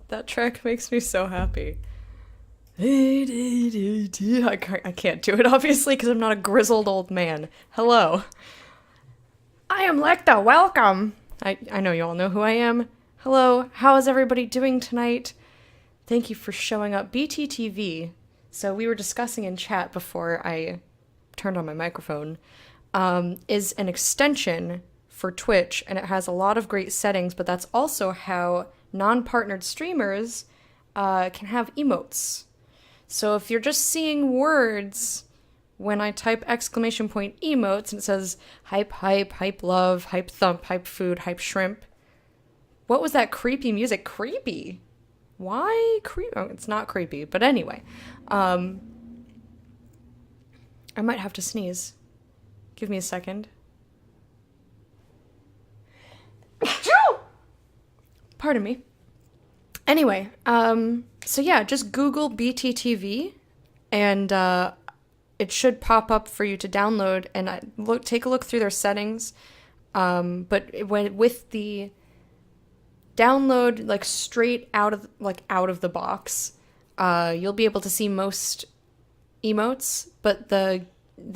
That track makes me so happy. I can't do it, obviously, because I'm not a grizzled old man. Hello. I am Lecta. Welcome. I know you all know who I am. Hello. How is everybody doing tonight? Thank you for showing up. BTTV. So we were discussing in chat before I turned on my microphone. Is an extension for Twitch, and it has a lot of great settings, but that's also how non-partnered streamers can have emotes. So if you're just seeing words when I type exclamation point emotes and it says hype, hype, hype love, hype thump, hype food, hype shrimp. What was that creepy music? Creepy? Why creepy? Oh, it's not creepy, but anyway. I might have to sneeze. Give me a second. Pardon me. Anyway, so yeah, just Google BTTV, and it should pop up for you to download. And take a look through their settings. But with the download, like straight out of the box, you'll be able to see most emotes, but the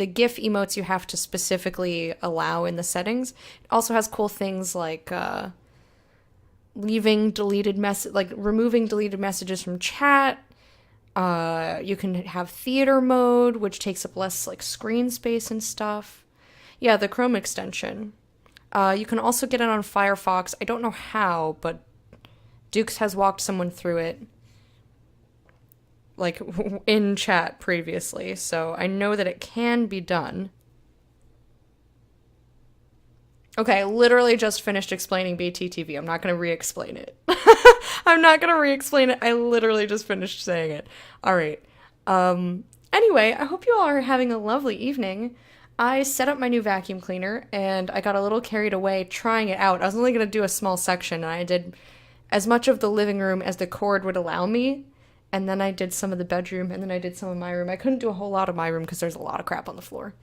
GIF emotes you have to specifically allow in the settings. It also has cool things like removing deleted messages from chat. You can have theater mode, which takes up less like screen space and stuff. Yeah, the Chrome extension. You can also get it on Firefox. I don't know how, but Dukes has walked someone through it, like, in chat previously, so I know that it can be done. Okay, I literally just finished explaining BTTV. I'm not going to re-explain it. I'm not going to re-explain it. I literally just finished saying it. All right. Anyway, I hope you all are having a lovely evening. I set up my new vacuum cleaner, and I got a little carried away trying it out. I was only going to do a small section, and I did as much of the living room as the cord would allow me, and then I did some of the bedroom, and then I did some of my room. I couldn't do a whole lot of my room because there's a lot of crap on the floor.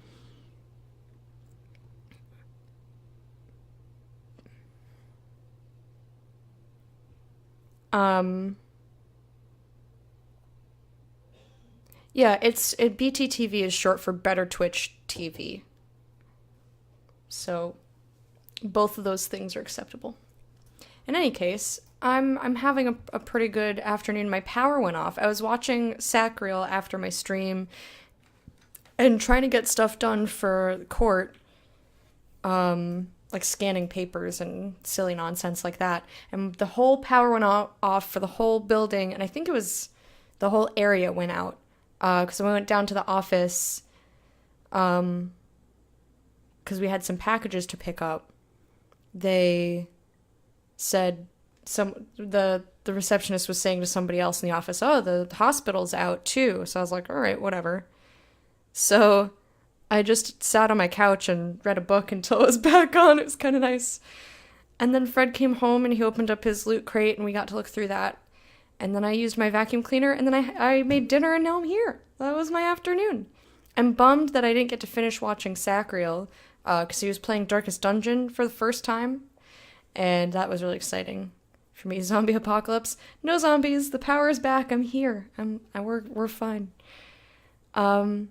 Yeah, BTTV is short for Better Twitch TV. So both of those things are acceptable. In any case, I'm having a pretty good afternoon. My power went off. I was watching Sacriel after my stream and trying to get stuff done for court. Like scanning papers and silly nonsense like that. And the whole power went off for the whole building, and I think it was the whole area went out. Because when we went down to the office, because we had some packages to pick up, they said the receptionist was saying to somebody else in the office, oh, the hospital's out too. So I was like, all right, whatever. So I just sat on my couch and read a book until it was back on. It was kind of nice. And then Fred came home and he opened up his loot crate and we got to look through that. And then I used my vacuum cleaner and then I made dinner and now I'm here. That was my afternoon. I'm bummed that I didn't get to finish watching Sacriel because he was playing Darkest Dungeon for the first time. And that was really exciting for me. Zombie apocalypse. No zombies. The power is back. I'm here. We're fine. Oh,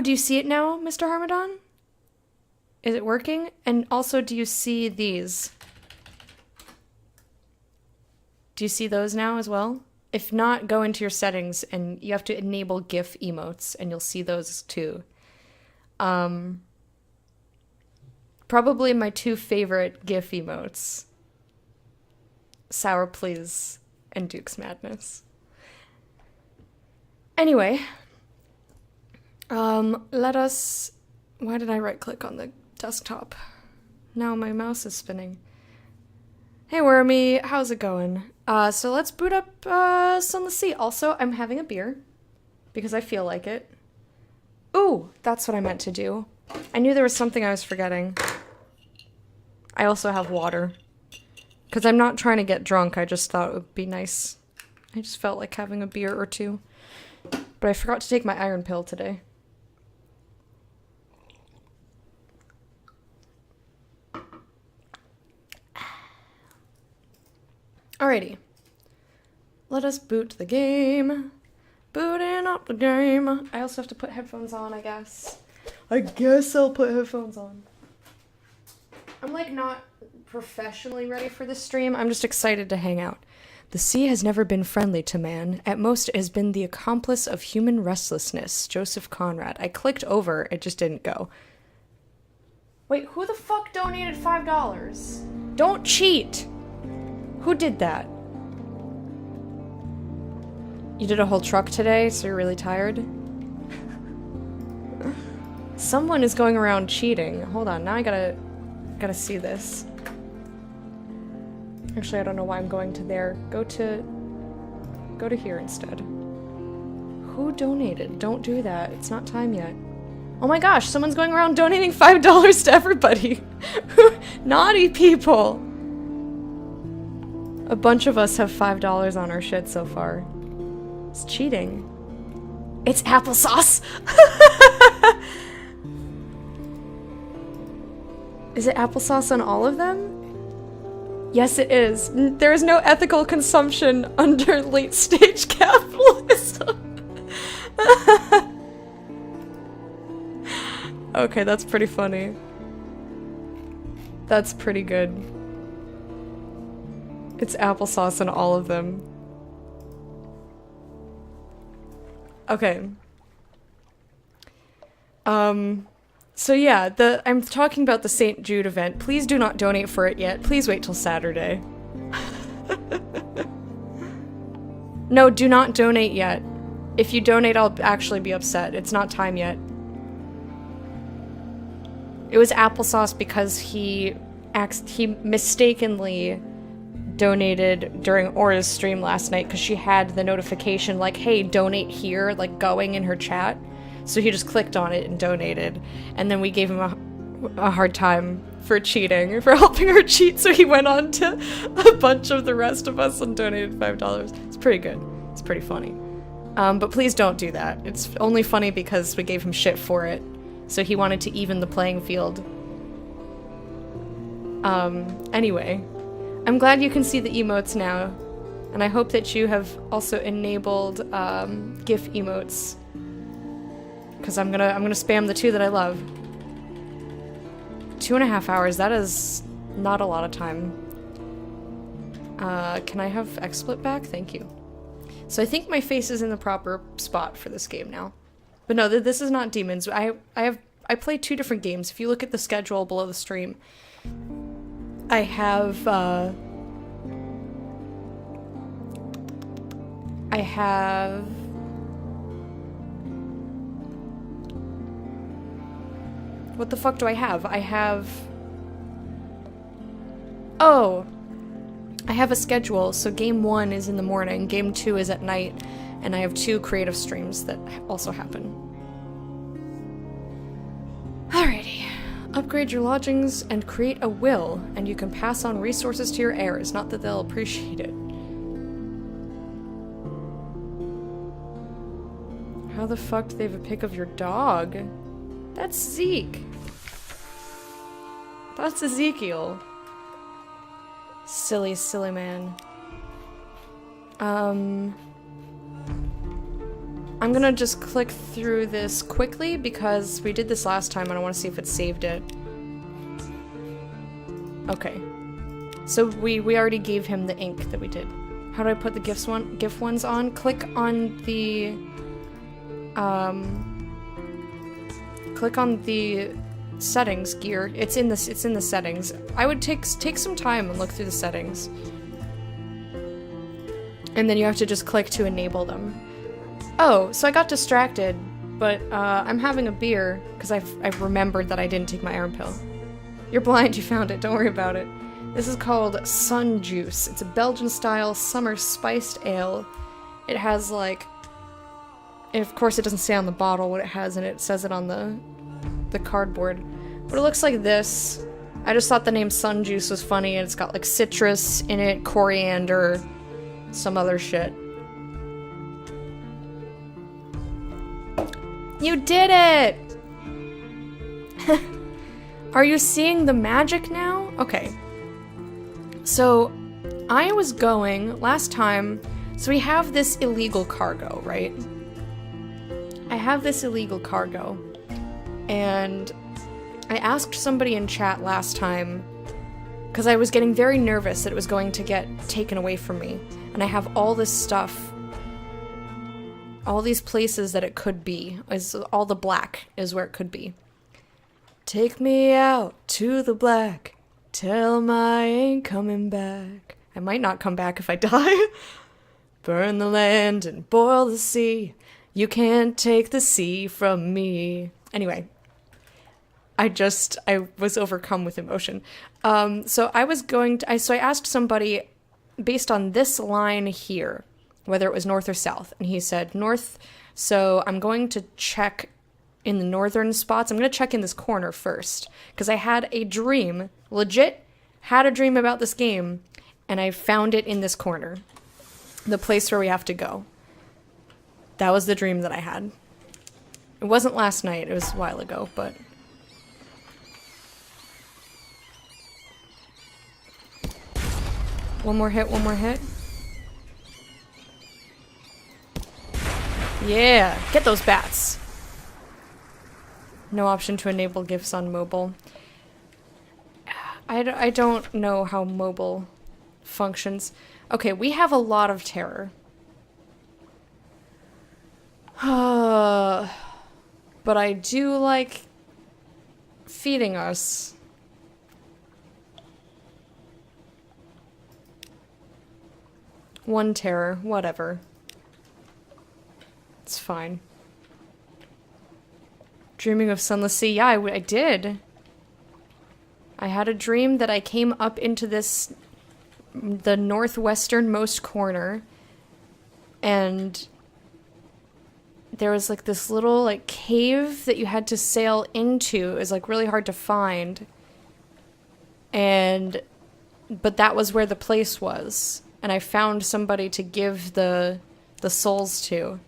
do you see it now, Mr. Harmadon? Is it working? And also, do you see these? Do you see those now as well? If not, go into your settings and you have to enable GIF emotes and you'll see those too. Probably my two favorite GIF emotes. Sour Please and Duke's Madness. Anyway, why did I right click on the desktop? Now my mouse is spinning. Hey Wormy, how's it going? So let's boot up Sunless. Also, I'm having a beer because I feel like it. Ooh, that's what I meant to do. I knew there was something I was forgetting. I also have water. Because I'm not trying to get drunk, I just thought it would be nice. I just felt like having a beer or two. But I forgot to take my iron pill today. Alrighty. Let us boot the game. Booting up the game. I also have to put headphones on, I guess. I guess I'll put headphones on. I'm like not professionally ready for this stream. I'm just excited to hang out. The sea has never been friendly to man. At most, it has been the accomplice of human restlessness. Joseph Conrad. I clicked over. It just didn't go. Wait, who the fuck donated $5? Don't cheat! Who did that? You did a whole truck today, so you're really tired? Someone is going around cheating. Hold on, now I gotta see this. Actually, I don't know why I'm going to there. Go to here instead. Who donated? Don't do that. It's not time yet. Oh my gosh, someone's going around donating $5 to everybody. Naughty people. A bunch of us have $5 on our shit so far. It's cheating. It's applesauce! Is it applesauce on all of them? Yes, it is. There is no ethical consumption under late-stage capitalism. Okay, that's pretty funny. That's pretty good. It's applesauce on all of them. Okay. So yeah, I'm talking about the St. Jude event. Please do not donate for it yet. Please wait till Saturday. No, do not donate yet. If you donate, I'll actually be upset. It's not time yet. It was applesauce because he mistakenly donated during Aura's stream last night because she had the notification like, hey, donate here, like going in her chat. So he just clicked on it and donated. And then we gave him a hard time for cheating, for helping her cheat, so he went on to a bunch of the rest of us and donated $5. It's pretty good. It's pretty funny. But please don't do that. It's only funny because we gave him shit for it. So he wanted to even the playing field. Anyway. I'm glad you can see the emotes now, and I hope that you have also enabled GIF emotes, because I'm gonna spam the two that I love. 2.5 hours, that is not a lot of time. Can I have XSplit back? Thank you. So I think my face is in the proper spot for this game now. But no, this is not Demons. I play 2 different games. If you look at the schedule below the stream, I have, what the fuck do I have? Oh! I have a schedule, so game 1 is in the morning, game 2 is at night, and I have 2 creative streams that also happen. Alrighty. Upgrade your lodgings and create a will, and you can pass on resources to your heirs, not that they'll appreciate it. How the fuck do they have a pic of your dog? That's Zeke. That's Ezekiel. Silly, silly man. I'm gonna just click through this quickly because we did this last time and I want to see if it saved it. Okay. So we already gave him the ink that we did. How do I put the GIF ones on? Click on the settings gear. It's in the settings. I would take some time and look through the settings. And then you have to just click to enable them. Oh, so I got distracted, but I'm having a beer because I've remembered that I didn't take my iron pill. You're blind, you found it, don't worry about it. This is called Sun Juice. It's a Belgian-style summer spiced ale. It has like, and of course it doesn't say on the bottle what it has in it. It says it on the cardboard. But it looks like this. I just thought the name Sun Juice was funny, and it's got like citrus in it, coriander, some other shit. You did it! Are you seeing the magic now? Okay. So, I was going, last time, So we have this illegal cargo, right? I have this illegal cargo, and I asked somebody in chat last time, because I was getting very nervous that it was going to get taken away from me, and I have all this stuff, all these places that it could be, all the black is where it could be. Take me out to the black, tell 'em I ain't coming back. I might not come back if I die. Burn the land and boil the sea. You can't take the sea from me. Anyway, I was overcome with emotion. So I asked somebody based on this line here, whether it was north or south, and he said north. So I'm going to check in the northern spots. I'm going to check in this corner first, because I had a dream, legit had a dream about this game, and I found it in this corner, the place where we have to go. That was the dream that I had. It wasn't last night, it was a while ago, but... One more hit, one more hit. Yeah, get those bats. No option to enable gifts on mobile. I don't know how mobile functions. Okay, we have a lot of terror. But I do like feeding us. One terror, whatever. It's fine. Dreaming of Sunless Sea. Yeah, I did. I had a dream that I came up into the northwesternmost corner, and there was like this little like cave that you had to sail into. It was like really hard to find. But that was where the place was. And I found somebody to give the souls to.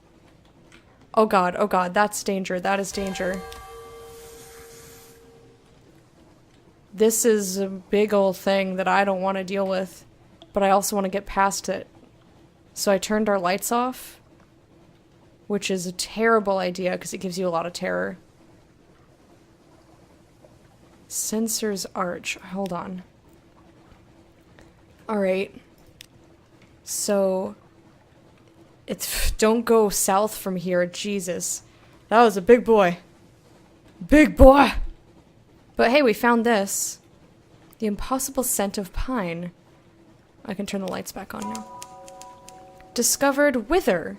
Oh god, that's danger, that is danger. This is a big old thing that I don't want to deal with, but I also want to get past it. So I turned our lights off, which is a terrible idea because it gives you a lot of terror. Censor's Arch, hold on. Alright. So, don't go south from here, Jesus. That was a big boy. Big boy! But hey, we found this. The impossible scent of pine. I can turn the lights back on now. Discovered wither.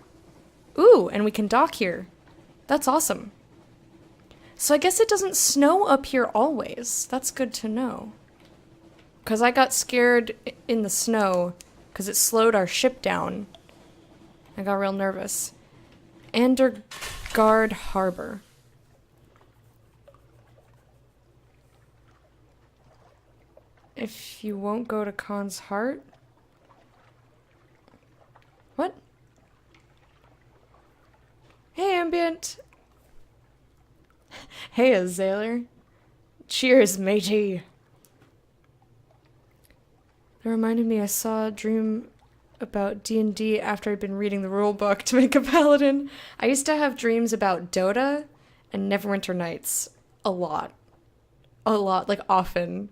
Ooh, and we can dock here. That's awesome. So I guess it doesn't snow up here always. That's good to know. Because I got scared in the snow because it slowed our ship down. I got real nervous. Andergard Harbor. If you won't go to Khan's Heart? What? Hey, Ambient! Hey, Azaler. Cheers, matey! That reminded me I saw a dream about D&D after I'd been reading the rulebook to make a paladin. I used to have dreams about Dota and Neverwinter Nights. A lot. A lot, like often.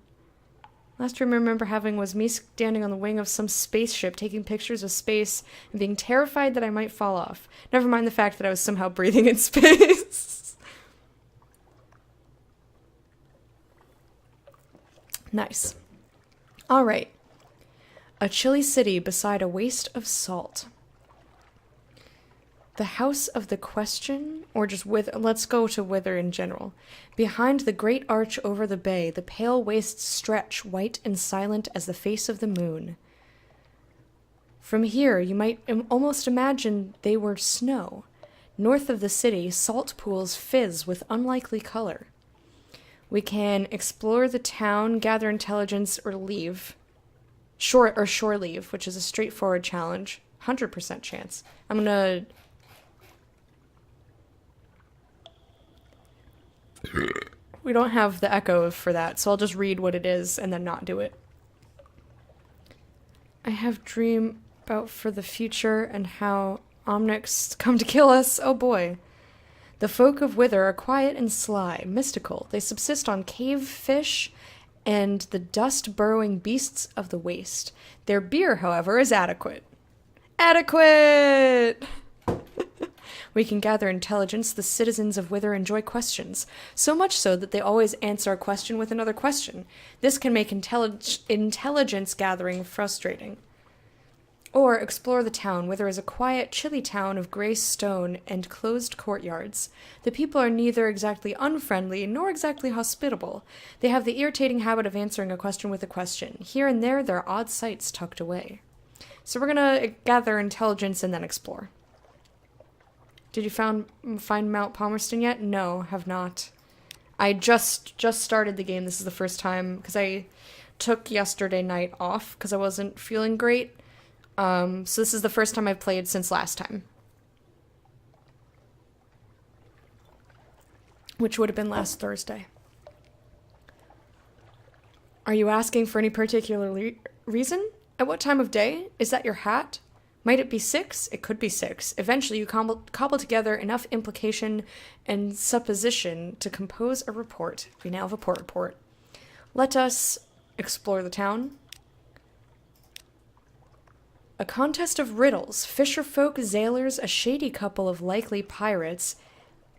Last dream I remember having was me standing on the wing of some spaceship taking pictures of space and being terrified that I might fall off. Never mind the fact that I was somehow breathing in space. Nice. All right. A chilly city beside a waste of salt. The House of the Question, or just Wither, let's go to Wither in general. Behind the great arch over the bay, the pale wastes stretch, white and silent as the face of the moon. From here, you might almost imagine they were snow. North of the city, salt pools fizz with unlikely color. We can explore the town, gather intelligence, or leave. Shore leave, which is a straightforward challenge. 100% chance. I'm gonna... We don't have the echo for that, so I'll just read what it is and then not do it. I have dream out for the future and how Omnics come to kill us. Oh boy. The folk of Wither are quiet and sly, mystical. They subsist on cave fish and the dust-burrowing beasts of the waste. Their beer, however, is adequate. Adequate! We can gather intelligence. The citizens of Wither enjoy questions, so much so that they always answer a question with another question. This can make intelligence gathering frustrating. Or explore the town. Wither is a quiet, chilly town of gray stone and closed courtyards. The people are neither exactly unfriendly nor exactly hospitable. They have the irritating habit of answering a question with a question. Here and there are odd sights tucked away. So we're gonna gather intelligence and then explore. Did you find Mount Palmerston yet? No, have not. I just started the game. This is the first time, because I took yesterday night off because I wasn't feeling great. So this is the first time I've played since last time. Which would have been last Thursday. Are you asking for any particular reason? At what time of day? Is that your hat? Might it be 6? It could be 6. Eventually you cobble together enough implication and supposition to compose a report. We now have a report. Let us explore the town. A contest of riddles. Fisherfolk, sailors, a shady couple of likely pirates.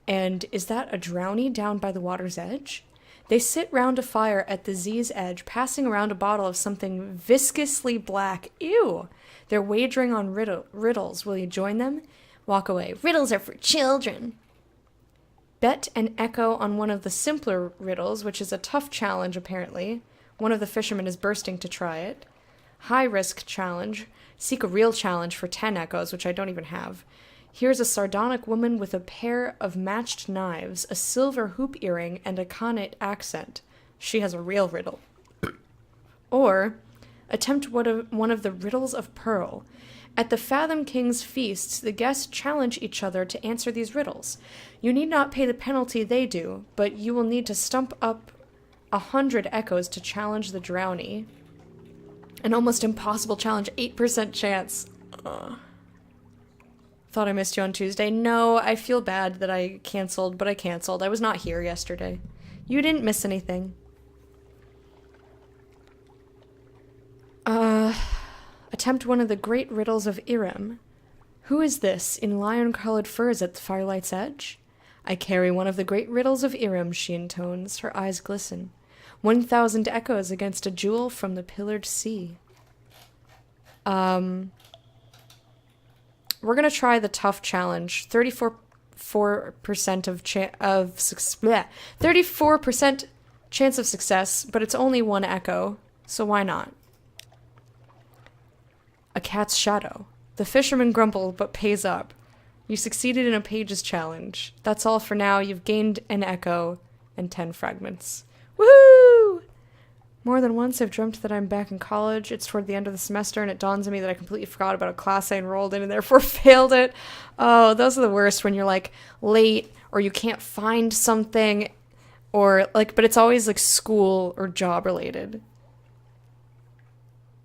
And is that a drowny down by the water's edge? They sit round a fire at the Z's edge, passing around a bottle of something viscously black. Ew! They're wagering on riddles. Will you join them? Walk away. Riddles are for children. Bet an echo on one of the simpler riddles, which is a tough challenge, apparently. One of the fishermen is bursting to try it. High-risk challenge. Seek a real challenge for 10 echoes, which I don't even have. Here's a sardonic woman with a pair of matched knives, a silver hoop earring, and a connate accent. She has a real riddle. Or, attempt one of the riddles of Pearl. At the Fathom King's feasts, the guests challenge each other to answer these riddles. You need not pay the penalty they do, but you will need to stump up 100 echoes to challenge the drowny. An almost impossible challenge, 8% chance. Thought I missed you on Tuesday. No, I feel bad that I canceled, but I canceled. I was not here yesterday. You didn't miss anything. Attempt one of the great riddles of Irem. Who is this in lion-colored furs at the firelight's edge? I carry one of the great riddles of Irem, she intones. Her eyes glisten. 1,000 echoes against a jewel from the pillared sea. We're gonna try the tough challenge. 34% of 34% chance of success, but it's only 1 echo, so why not? A cat's shadow. The fisherman grumbled, but pays up. You succeeded in a page's challenge. That's all for now. You've gained an echo and 10 fragments. Woohoo! More than once I've dreamt that I'm back in college. It's toward the end of the semester, and it dawns on me that I completely forgot about a class I enrolled in and therefore failed it. Oh, those are the worst when you're, like, late or you can't find something or, like, but it's always, like, school or job related.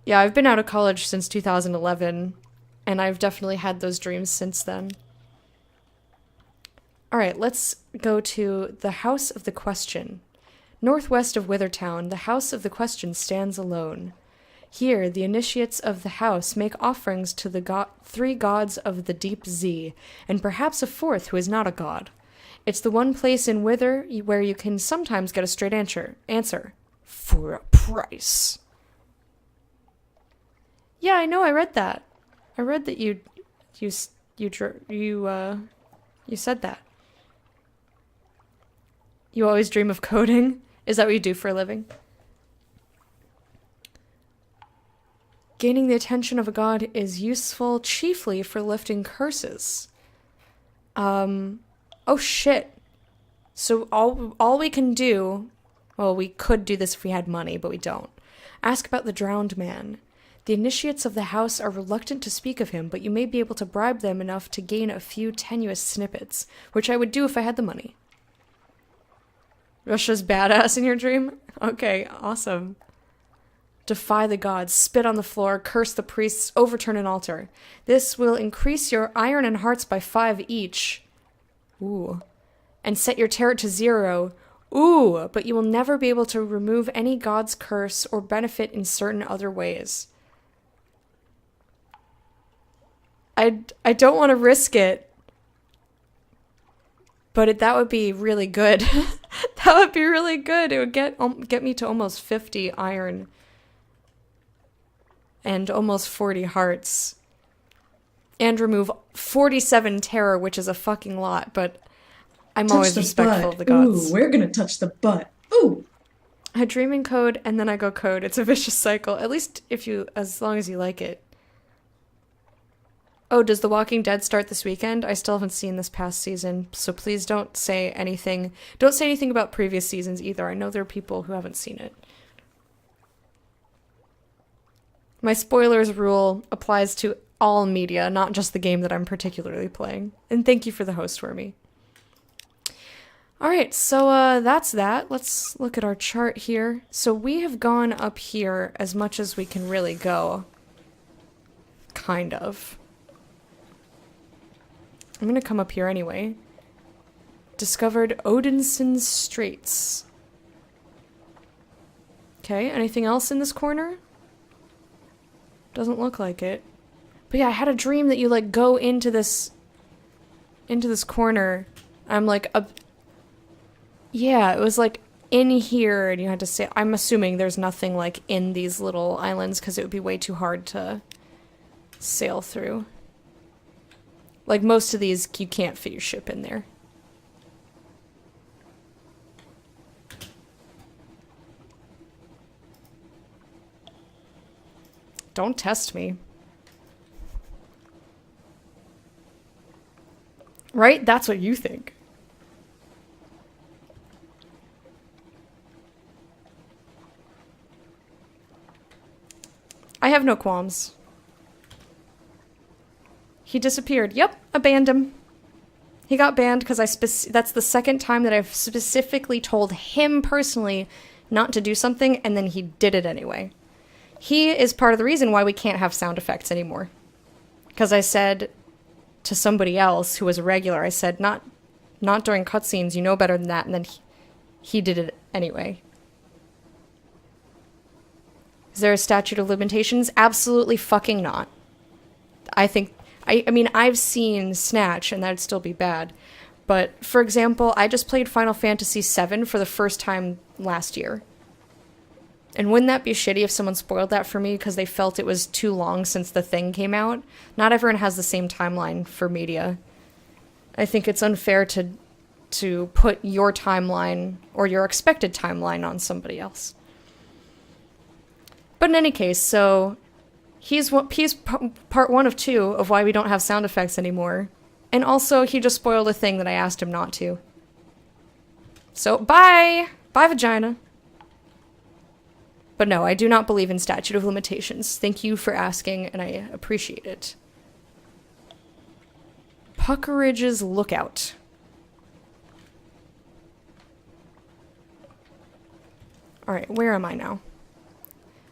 Yeah, I've been out of college since 2011, and I've definitely had those dreams since then. All right, let's go to the House of the Question. Northwest of Withertown, the House of the Question stands alone. Here, the initiates of the house make offerings to the 3 gods of the deep Z, and perhaps a 4th who is not a god. It's the one place in Wither where you can sometimes get a straight answer. For a price. Yeah, I know, I read that. I read that you said that. You always dream of coding? Is that what you do for a living? Gaining the attention of a god is useful chiefly for lifting curses. Oh shit. So all we can do, well, we could do this if we had money, but we don't. Ask about the drowned man. The initiates of the house are reluctant to speak of him, but you may be able to bribe them enough to gain a few tenuous snippets, which I would do if I had the money. Russia's badass in your dream? Okay, awesome. Defy the gods, spit on the floor, curse the priests, overturn an altar. This will increase your iron and hearts by 5 each. Ooh. And set your terror to 0. Ooh, but you will never be able to remove any god's curse or benefit in certain other ways. I don't want to risk it. But that would be really good. That would be really good. It would get me to almost 50 iron. And almost 40 hearts. And remove 47 terror, which is a fucking lot, but I'm always respectful of the gods. Ooh, we're gonna touch the butt. Ooh! I dream in code, and then I go code. It's a vicious cycle. At least as long as you like it. Oh, does The Walking Dead start this weekend? I still haven't seen this past season, so please don't say anything. Don't say anything about previous seasons either. I know there are people who haven't seen it. My spoilers rule applies to all media, not just the game that I'm particularly playing. And thank you for the host, Wormy. Alright, so that's that. Let's look at our chart here. So we have gone up here as much as we can really go. Kind of. I'm gonna come up here anyway. Discovered Odinson's Straits. Okay, anything else in this corner? Doesn't look like it. But yeah, I had a dream that you like go into this corner. I'm like yeah, it was like in here and you had to say, I'm assuming there's nothing like in these little islands because it would be way too hard to sail through. Like most of these, you can't fit your ship in there. Don't test me. Right? That's what you think. I have no qualms. He disappeared. Yep, I banned him. He got banned because that's the second time that I've specifically told him personally not to do something, and then he did it anyway. He is part of the reason why we can't have sound effects anymore. Because I said to somebody else who was a regular, I said, not during cutscenes, you know better than that, and then he did it anyway. Is there a statute of limitations? Absolutely fucking not. I mean, I've seen Snatch, and that'd still be bad. But, for example, I just played Final Fantasy VII for the first time last year. And wouldn't that be shitty if someone spoiled that for me because they felt it was too long since the thing came out? Not everyone has the same timeline for media. I think it's unfair to put your timeline or your expected timeline on somebody else. But in any case, so he's part 1 of 2 of why we don't have sound effects anymore. And also, he just spoiled a thing that I asked him not to. So, bye! Bye, vagina. But no, I do not believe in statute of limitations. Thank you for asking, and I appreciate it. Puckeridge's Lookout. Alright, where am I now?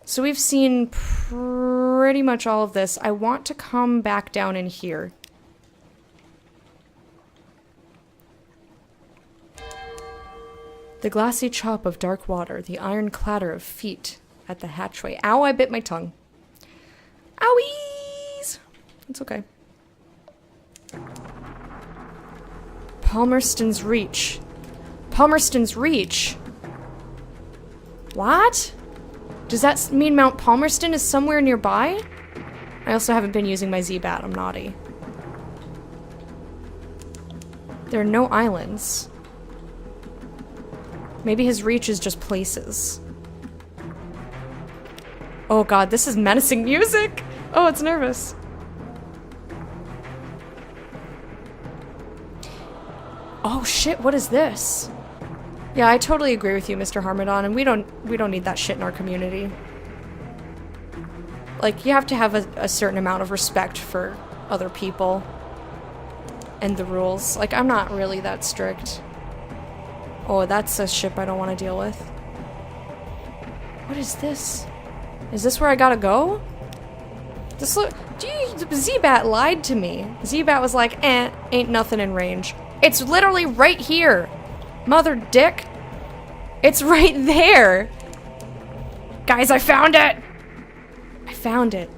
So we've seen pretty much all of this. I want to come back down in here. The glassy chop of dark water, the iron clatter of feet at the hatchway. Ow, I bit my tongue. Owies! It's okay. Palmerston's Reach. Palmerston's Reach? What? Does that mean Mount Palmerston is somewhere nearby? I also haven't been using my Z-Bat. I'm naughty. There are no islands. Maybe his reach is just places. Oh god, this is menacing music! Oh, it's nervous. Oh shit, what is this? Yeah, I totally agree with you, Mr. Harmadon, and we don't need that shit in our community. Like, you have to have a certain amount of respect for other people and the rules. Like, I'm not really that strict. Oh, that's a ship I don't want to deal with. What is this? Is this where I gotta go? This look. Z-Bat lied to me. Z-Bat was like, ain't nothing in range. It's literally right here. Mother dick. It's right there. Guys, I found it. I found it.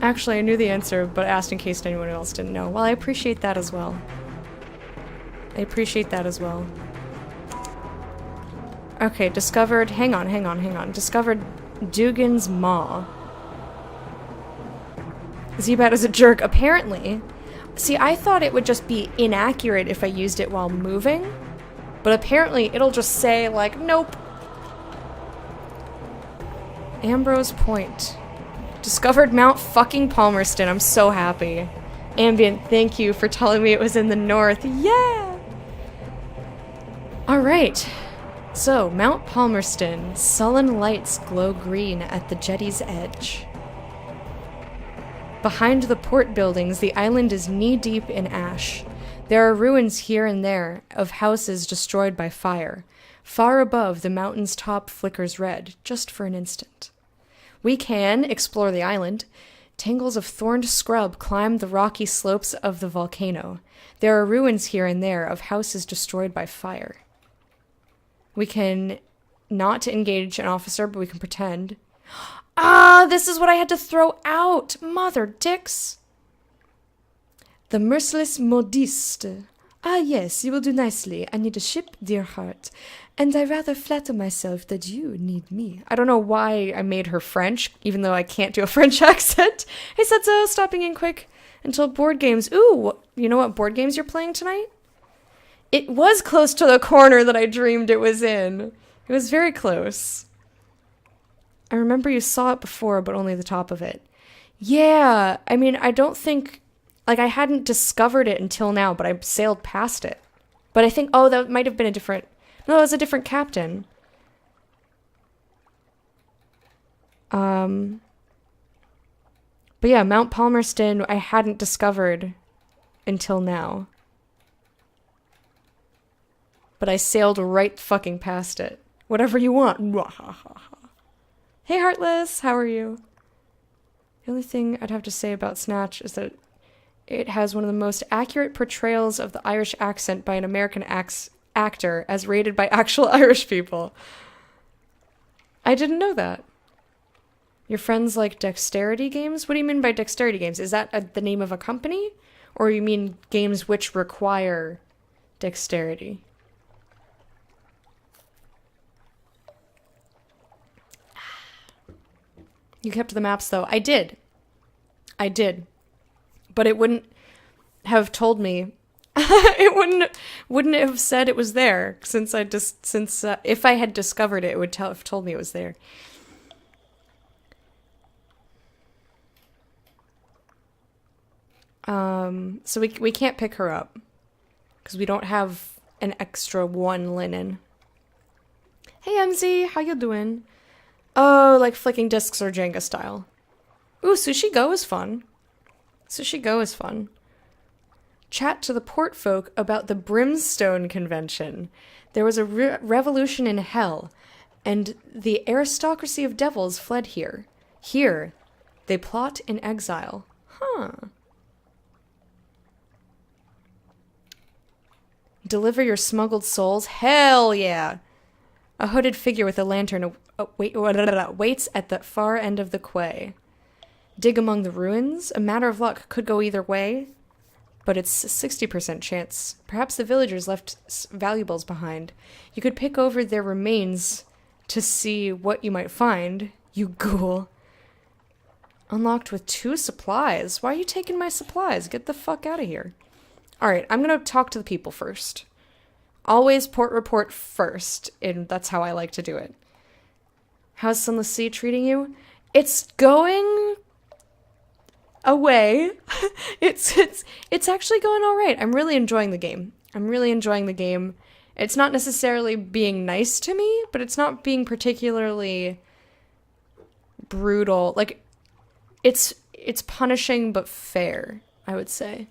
Actually, I knew the answer, but asked in case anyone else didn't know. Well, I appreciate that as well. I appreciate that as well. Okay, discovered... Hang on. Discovered Dugan's Maw. Z-Bat is a jerk, apparently. See, I thought it would just be inaccurate if I used it while moving. But apparently, it'll just say, like, nope. Ambrose Point. Discovered Mount fucking Palmerston. I'm so happy. Ambient, thank you for telling me it was in the north. Yeah! Alright. So, Mount Palmerston. Sullen lights glow green at the jetty's edge. Behind the port buildings, the island is knee-deep in ash. There are ruins here and there of houses destroyed by fire. Far above, the mountain's top flickers red, just for an instant. We can explore the island. Tangles of thorned scrub climb the rocky slopes of the volcano. There are ruins here and there of houses destroyed by fire. We can not engage an officer, but we can pretend. Ah, this is what I had to throw out! Mother dicks! The merciless modiste. Ah, yes, you will do nicely. I need a ship, dear heart. And I rather flatter myself that you need me. I don't know why I made her French, even though I can't do a French accent. Hey, Setzo, stopping in quick until board games. Ooh, you know what board games you're playing tonight? It was close to the corner that I dreamed it was in. It was very close. I remember you saw it before, but only the top of it. Yeah, I mean, I don't think... Like, I hadn't discovered it until now, but I sailed past it. But I think... Oh, that might have been a different... No, it was a different captain. But yeah, Mount Palmerston I hadn't discovered until now. But I sailed right fucking past it. Whatever you want. Hey, Heartless, how are you? The only thing I'd have to say about Snatch is that it has one of the most accurate portrayals of the Irish accent by an American actor as rated by actual Irish people. I didn't know that. Your friends like dexterity games? What do you mean by dexterity games? Is that the name of a company? Or you mean games which require dexterity? You kept the maps, though. I did. But it wouldn't have told me. It wouldn't have said it was there since if I had discovered it, it would have told me it was there. So we can't pick her up because we don't have an extra 1 linen. Hey MZ, how you doing? Oh, like flicking discs or Jenga style. Ooh, Sushi Go is fun. Sushi Go is fun. Chat to the port folk about the Brimstone Convention. There was a revolution in hell, and the aristocracy of devils fled here. Here, they plot in exile. Huh. Deliver your smuggled souls? Hell yeah! A hooded figure with a lantern waits at the far end of the quay. Dig among the ruins? A matter of luck, could go either way. But it's a 60% chance. Perhaps the villagers left valuables behind. You could pick over their remains to see what you might find, you ghoul. Unlocked with 2 supplies? Why are you taking my supplies? Get the fuck out of here. Alright, I'm gonna talk to the people first. Always port report first, and that's how I like to do it. How's Sunless Sea treating you? It's going away. It's actually going all right. I'm really enjoying the game. It's not necessarily being nice to me, but it's not being particularly brutal. Like, it's punishing but fair, I would say.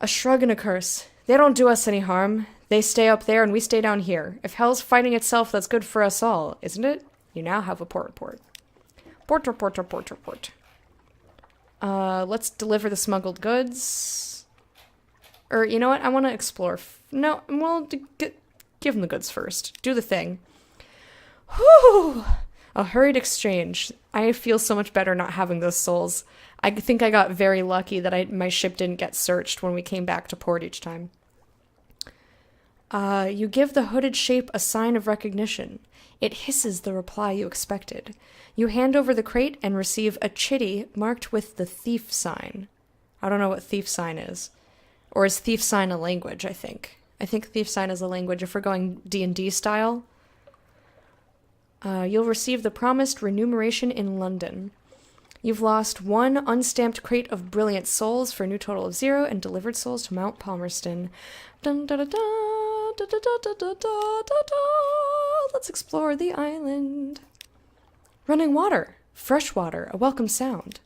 A shrug and a curse. They don't do us any harm. They stay up there and we stay down here. If hell's fighting itself, that's good for us all, isn't it? You now have a port report. Port report, report, report. Let's deliver the smuggled goods. Or, you know what? I want to explore. No, well, give them the goods first. Do the thing. Whew! A hurried exchange. I feel so much better not having those souls. I think I got very lucky that my ship didn't get searched when we came back to port each time. You give the hooded shape a sign of recognition. It hisses the reply you expected. You hand over the crate and receive a chitty marked with the thief sign. I don't know what thief sign is. Or is thief sign a language, I think. I think thief sign is a language if we're going D&D style. You'll receive the promised remuneration in London. You've lost 1 unstamped crate of brilliant souls for a new total of 0 and delivered souls to Mount Palmerston. Dun, da, da, da, da, da, da, da, da, da, da. Let's explore the island. Running water, fresh water, a welcome sound.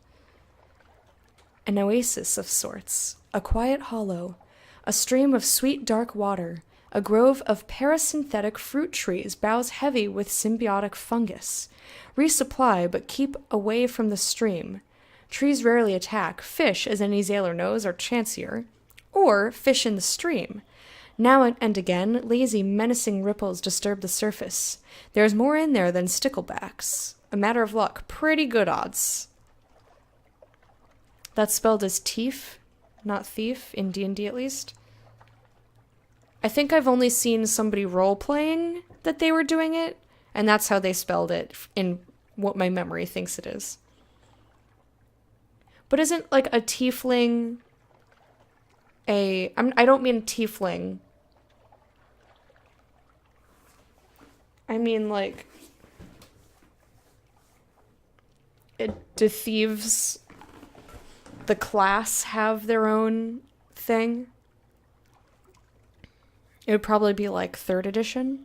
An oasis of sorts, a quiet hollow, a stream of sweet dark water, a grove of parasynthetic fruit trees, boughs heavy with symbiotic fungus. Resupply, but keep away from the stream. Trees rarely attack. Fish, as any sailor knows, are chancier. Or fish in the stream. Now and again, lazy, menacing ripples disturb the surface. There's more in there than sticklebacks. A matter of luck. Pretty good odds. That's spelled as teef, not thief, in D&D at least. I think I've only seen somebody role-playing that they were doing it, and that's how they spelled it in what my memory thinks it is. But isn't, like, a tiefling I don't mean tiefling. I mean, like, do thieves, the class, have their own thing? It would probably be like 3rd edition.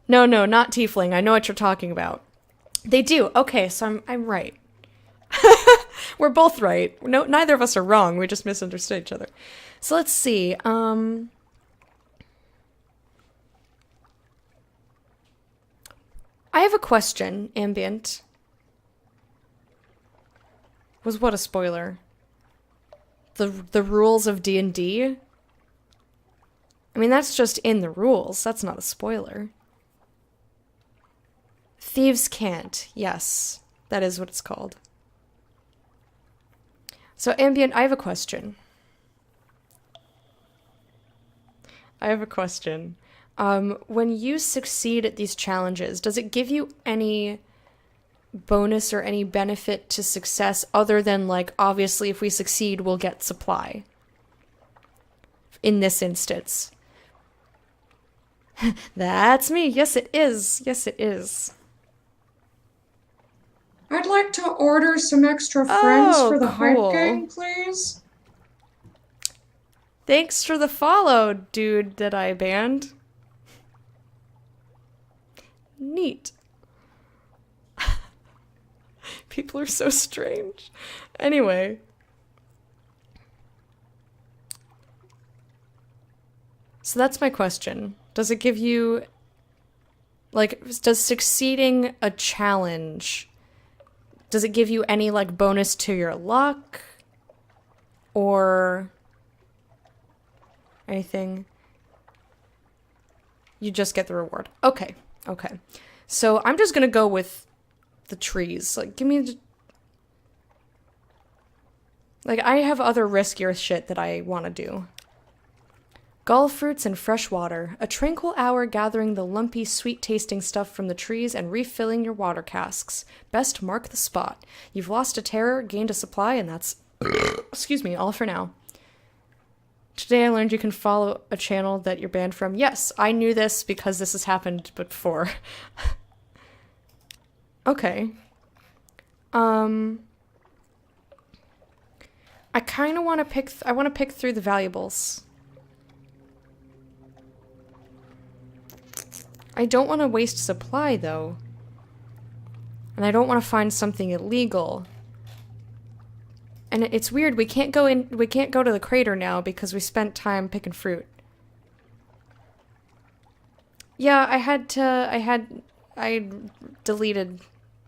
No, not tiefling. I know what you're talking about. They do. Okay, so I'm right. We're both right. No, neither of us are wrong. We just misunderstood each other. So let's see. I have a question, Ambient. Was what a spoiler? The rules of D&D? I mean, that's just in the rules. That's not a spoiler. Thieves can't. Yes, that is what it's called. So, Ambient, I have a question. When you succeed at these challenges, does it give you any bonus or any benefit to success other than, like, obviously if we succeed we'll get supply in this instance? That's me. Yes it is. I'd like to order some extra friends for the cool. hype gang, please. Thanks for the follow, dude that I banned. Neat. People are so strange. Anyway. So that's my question. Does it give you, like, does succeeding a challenge, does it give you any, like, bonus to your luck? Or anything? You just get the reward. Okay. So I'm just gonna go with the trees. Like, give me... Like, I have other riskier shit that I want to do. Gull fruits and fresh water. A tranquil hour gathering the lumpy, sweet-tasting stuff from the trees and refilling your water casks. Best mark the spot. You've lost a terror, gained a supply, and that's... excuse me, all for now. Today I learned you can follow a channel that you're banned from. Yes, I knew this because this has happened before. Okay. I kind of want to pick... I want to pick through the valuables. I don't want to waste supply, though. And I don't want to find something illegal. And it's weird, we can't go to the crater now because we spent time picking fruit. Yeah, I deleted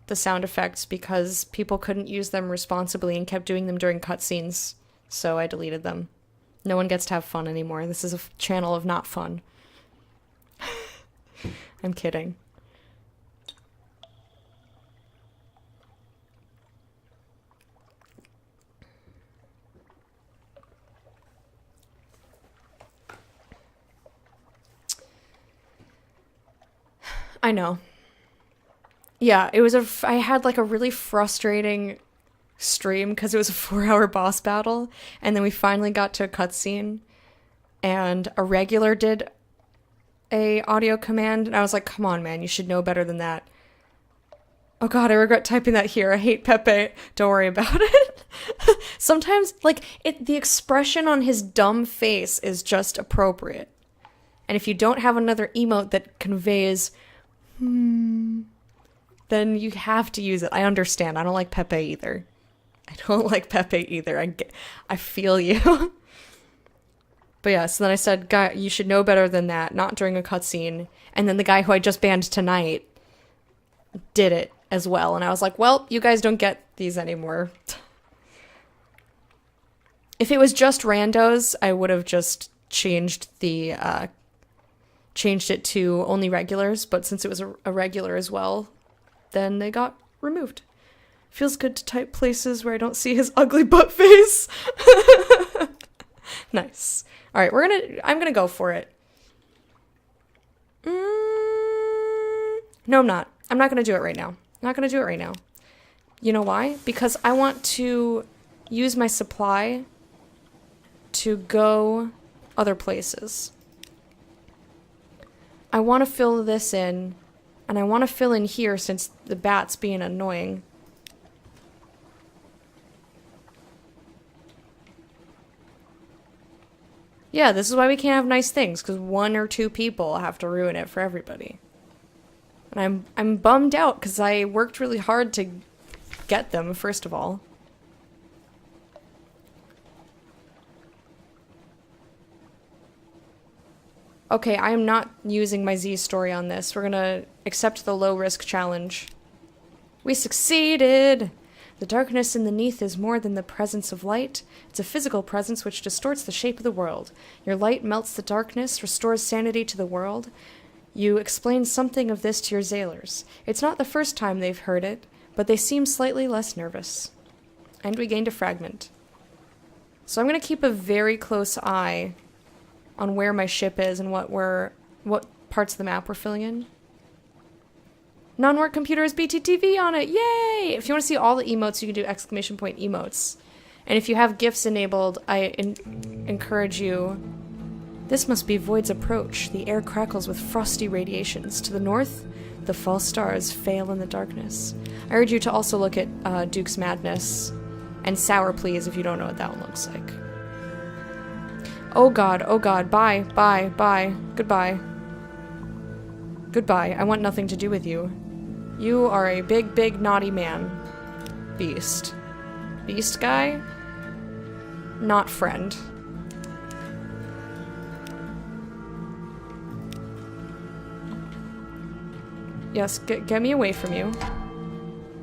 the sound effects because people couldn't use them responsibly and kept doing them during cutscenes. So I deleted them. No one gets to have fun anymore. This is a channel of not fun. I'm kidding. I know. Yeah, I had like a really frustrating stream because it was a 4-hour boss battle, and then we finally got to a cutscene, and a regular did a audio command, and I was like, come on, man, you should know better than that. Oh god, I regret typing that here. I hate Pepe. Don't worry about it. Sometimes, like, the expression on his dumb face is just appropriate. And if you don't have another emote that conveys, then you have to use it. I understand. I don't like Pepe either. I feel you. But yeah, so then I said, guy, you should know better than that, not during a cutscene. And then the guy who I just banned tonight did it as well. And I was like, well, you guys don't get these anymore. If it was just randos, I would have just changed it to only regulars. But since it was a regular as well, then they got removed. Feels good to type places where I don't see his ugly butt face. Nice. All right, I'm gonna go for it. No, I'm not. I'm not gonna do it right now. You know why? Because I want to use my supply to go other places. I want to fill this in, and I want to fill in here since the bat's being annoying. Yeah, this is why we can't have nice things, because 1 or 2 people have to ruin it for everybody. And I'm bummed out, because I worked really hard to get them, first of all. Okay, I am not using my Z story on this. We're gonna accept the low-risk challenge. We succeeded! The darkness underneath is more than the presence of light. It's a physical presence which distorts the shape of the world. Your light melts the darkness, restores sanity to the world. You explain something of this to your Zailers. It's not the first time they've heard it, but they seem slightly less nervous. And we gained a fragment. So I'm going to keep a very close eye on where my ship is and what parts of the map we're filling in. Non-work computer has BTTV on it. Yay! If you want to see all the emotes, you can do exclamation point emotes. And if you have GIFs enabled, I encourage you. This must be Void's approach. The air crackles with frosty radiations. To the north, the false stars fail in the darkness. I urge you to also look at Duke's Madness and Sour Please if you don't know what that one looks like. Oh god, bye, bye, bye, goodbye. Goodbye, I want nothing to do with you. You are a big, big naughty man. Beast. Beast guy? Not friend. Yes, get me away from you.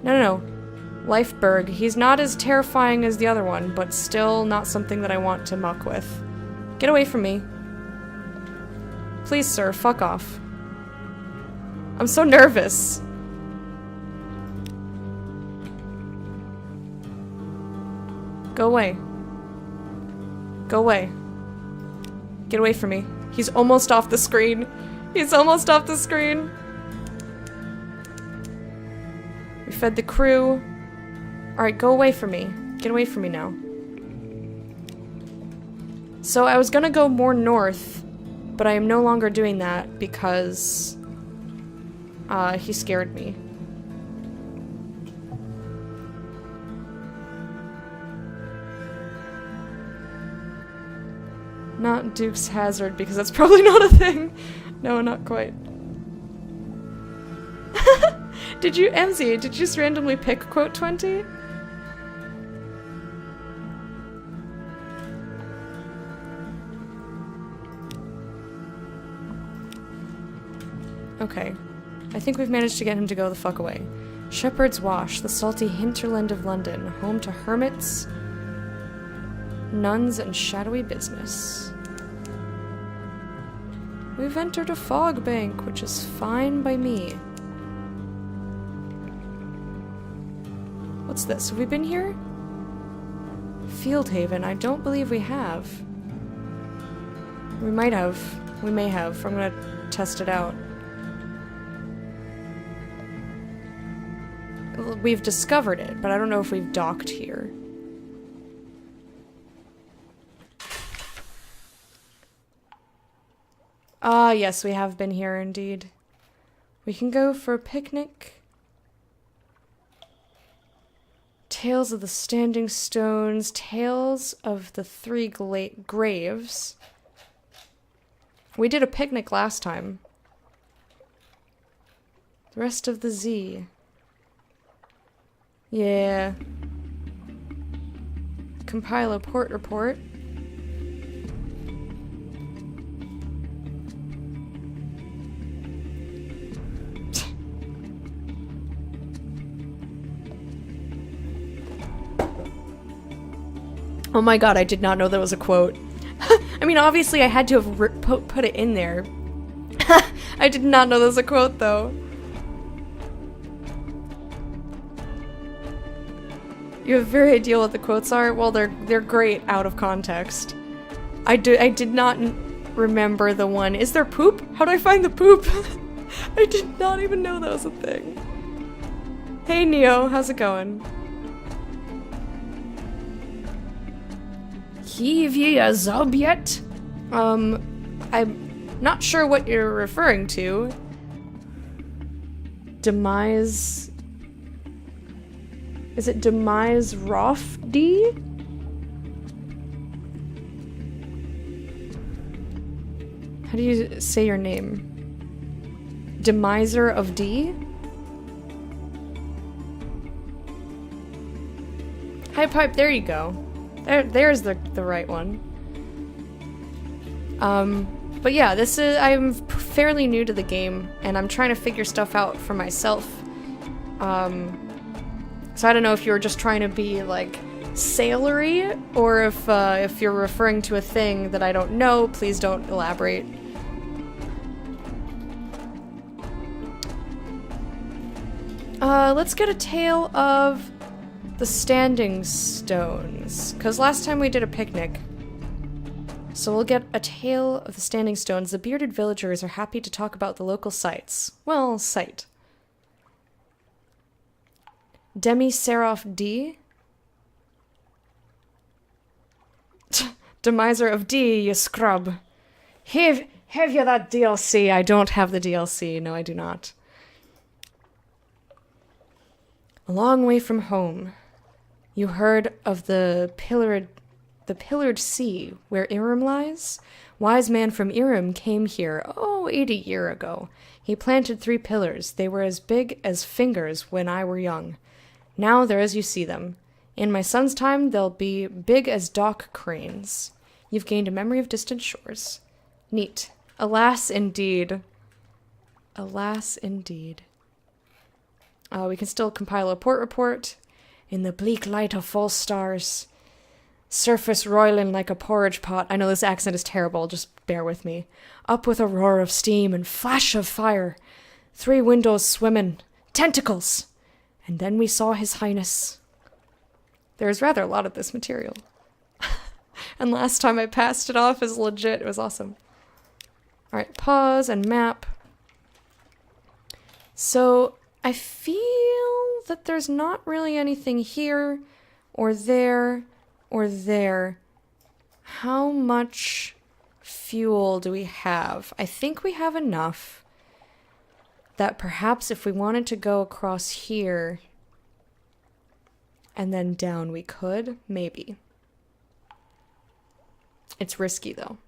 No. Lifeberg. He's not as terrifying as the other one, but still not something that I want to muck with. Get away from me. Please, sir, fuck off. I'm so nervous. Go away. Go away. Get away from me. He's almost off the screen. He's almost off the screen. We fed the crew. Alright, go away from me. Get away from me now. So I was gonna go more north, but I am no longer doing that because he scared me. Not Duke's Hazard, because that's probably not a thing. No, not quite. Did you, MZ, did you just randomly pick quote 20? Okay. I think we've managed to get him to go the fuck away. Shepherd's Wash, the salty hinterland of London, home to hermits, nuns, and shadowy business. We've entered a fog bank, which is fine by me. What's this? Have we been here? Fieldhaven. I don't believe we have. We might have. We may have. I'm gonna test it out. We've discovered it, but I don't know if we've docked here. Ah, yes, we have been here indeed. We can go for a picnic. Tales of the Standing Stones, Tales of the Three Graves. We did a picnic last time. The rest of the Z. Yeah. Compile a port report. Oh my god, I did not know there was a quote. I mean, obviously I had to have put it in there. I did not know there was a quote, though. You have very idea what the quotes are? Well, they're great out of context. I did not remember the one. Is there poop? How do I find the poop? I did not even know that was a thing. Hey Neo, how's it going? Have ye a zub yet? I'm not sure what you're referring to. Demise... Is it Demise Rofd? How do you say your name? Demiser of D? Hi Pipe, there you go. There's the right one. But yeah, I'm fairly new to the game, and I'm trying to figure stuff out for myself. So I don't know if you're just trying to be, like, sailory, or if you're referring to a thing that I don't know, please don't elaborate. Let's get a tale of the Standing Stones, because last time we did a picnic. So we'll get a tale of the Standing Stones. The bearded villagers are happy to talk about the local sights. Well, sight. Demi Seraph D? Demiser of D, you scrub. Have you that DLC? I don't have the DLC. No, I do not. A long way from home. You heard of the pillared sea where Iram lies? Wise man from Iram came here, 80 years ago. He planted 3 pillars. They were as big as fingers when I were young. Now they're as you see them. In my son's time, they'll be big as dock cranes. You've gained a memory of distant shores. Neat. Alas, indeed. Alas, indeed. We can still compile a port report. In the bleak light of false stars. Surface roiling like a porridge pot. I know this accent is terrible, just bear with me. Up with a roar of steam and flash of fire. 3 windows swimming. Tentacles! And then we saw His Highness. There's rather a lot of this material. And last time I passed it off as legit. It was awesome. Alright, pause and map. So, I feel that there's not really anything here, or there, or there. How much fuel do we have? I think we have enough that perhaps if we wanted to go across here and then down, we could. Maybe. It's risky, though.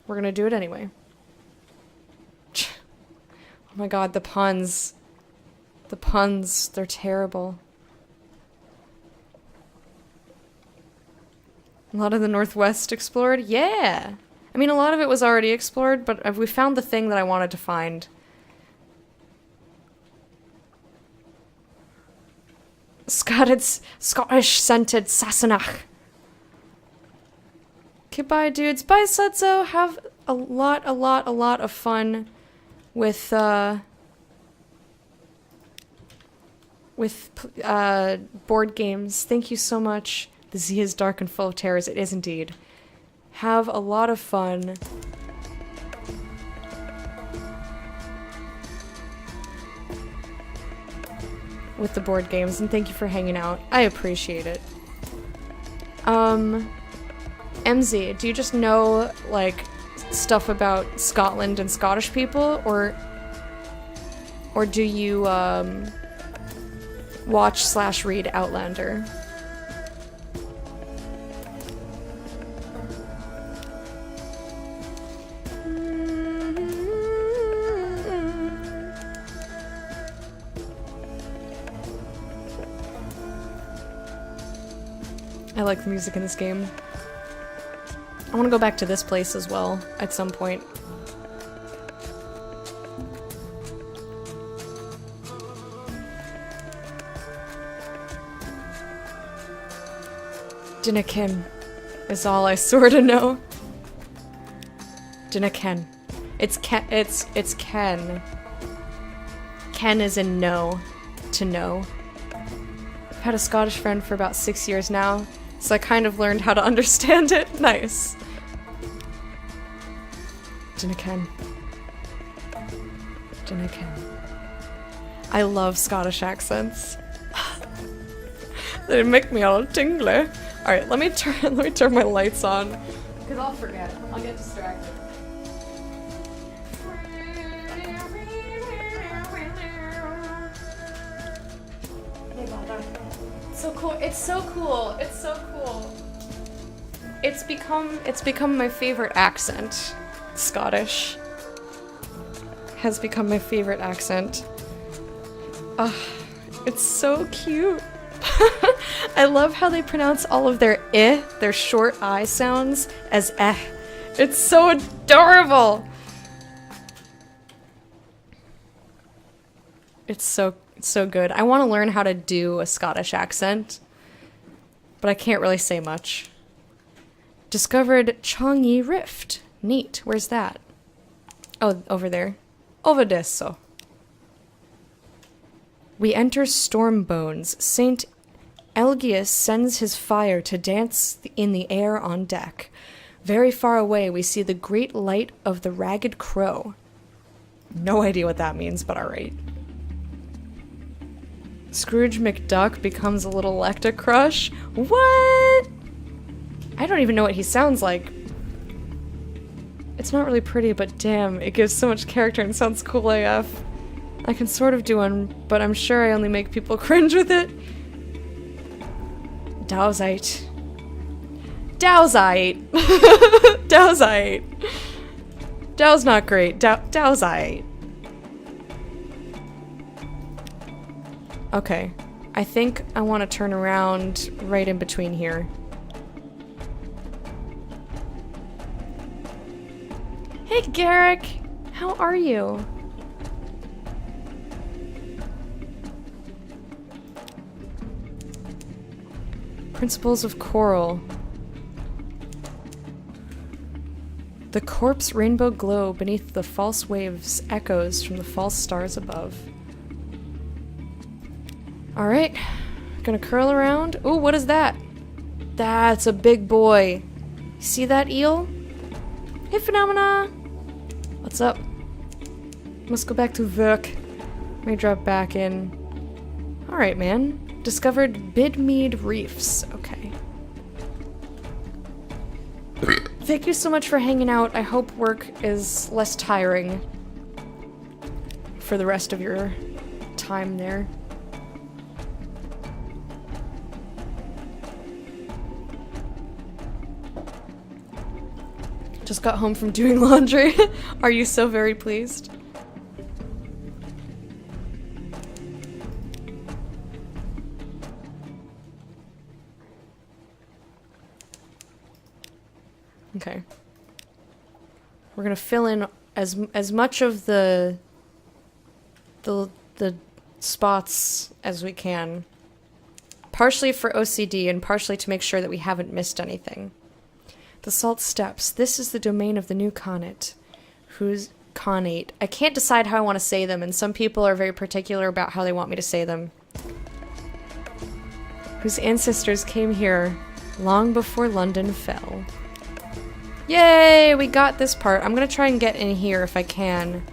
We're gonna do it anyway. Oh my god, the puns. The puns, they're terrible. A lot of the Northwest explored? Yeah! I mean, a lot of it was already explored, but we found the thing that I wanted to find. Scottish scented Sassenach. Okay, bye, dudes. Bye, Sutzo. Have a lot of fun with board games. Thank you so much. The Z is dark and full of terrors. It is indeed. Have a lot of fun. With the board games, and thank you for hanging out. I appreciate it. MZ, do you just know, like, stuff about Scotland and Scottish people, or do you, watch/read Outlander? I like the music in this game. I want to go back to this place as well, at some point. Dinnaken is all I sorta know. Dinnaken. It's Ken. It's Ken. Ken is in know. To know. I've had a Scottish friend for about 6 years now, so I kind of learned how to understand it. Nice. Dinnaken. Dinnaken. I love Scottish accents. They make me all tingly. Alright, let me turn my lights on. Because I'll forget. I'll get distracted. So cool. It's so cool. It's so cool. It's become my favorite accent. Scottish has become my favorite accent. It's so cute. I love how they pronounce all of their their short I sounds, as eh. It's so adorable. It's so good. I want to learn how to do a Scottish accent, but I can't really say much. Discovered Chongi Rift. Neat. Where's that? Oh, over there. Over desso. We enter Stormbones. Saint Elgius sends his fire to dance in the air on deck. Very far away, we see the great light of the Ragged Crow. No idea what that means, but alright. Scrooge McDuck becomes a little Lecta crush. What? I don't even know what he sounds like. It's not really pretty, but damn, it gives so much character and sounds cool AF. I can sort of do one, but I'm sure I only make people cringe with it. Dowsite. Dowsite! Dowsite! Dow's not great. Dowsite. Okay. I think I want to turn around right in between here. Hey, Garrick! How are you? Principles of Coral. The corpse rainbow glow beneath the false waves echoes from the false stars above. Alright, gonna curl around. Ooh, what is that? That's a big boy. You see that eel? Hey, Phenomena! What's up? Must go back to work. Let me drop back in. Alright, man. Discovered Bidmead Reefs. Okay. Thank you so much for hanging out. I hope work is less tiring for the rest of your time there. Just got home from doing laundry. Are you so very pleased? Okay. We're gonna fill in as much of the spots as we can. Partially for OCD and partially to make sure that we haven't missed anything. The Salt Steps. This is the domain of the new Khanate. Who's Khanate? I can't decide how I want to say them, and some people are very particular about how they want me to say them. Whose ancestors came here long before London fell. Yay! We got this part. I'm gonna try and get in here if I can.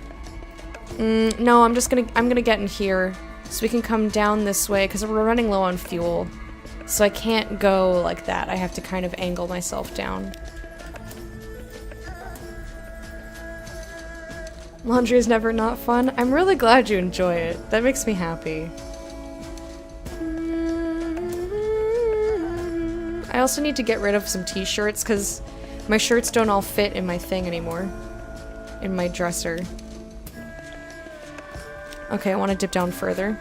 No, I'm gonna get in here so we can come down this way because we're running low on fuel. So I can't go like that. I have to kind of angle myself down. Laundry is never not fun. I'm really glad you enjoy it. That makes me happy. I also need to get rid of some t-shirts because my shirts don't all fit in my thing anymore. In my dresser. Okay, I want to dip down further.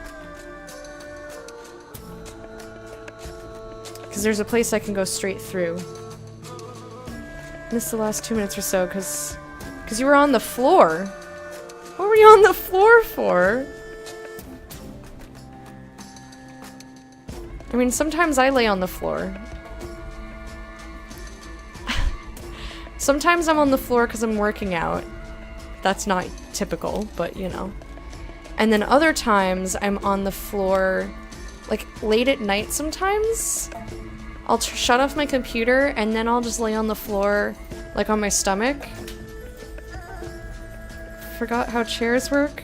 Because there's a place I can go straight through. Missed the last 2 minutes or so because you were on the floor. What were you on the floor for? I mean, sometimes I lay on the floor. Sometimes I'm on the floor because I'm working out. That's not typical, but you know. And then other times I'm on the floor, like late at night sometimes. I'll shut off my computer and then I'll just lay on the floor, like on my stomach. Forgot how chairs work?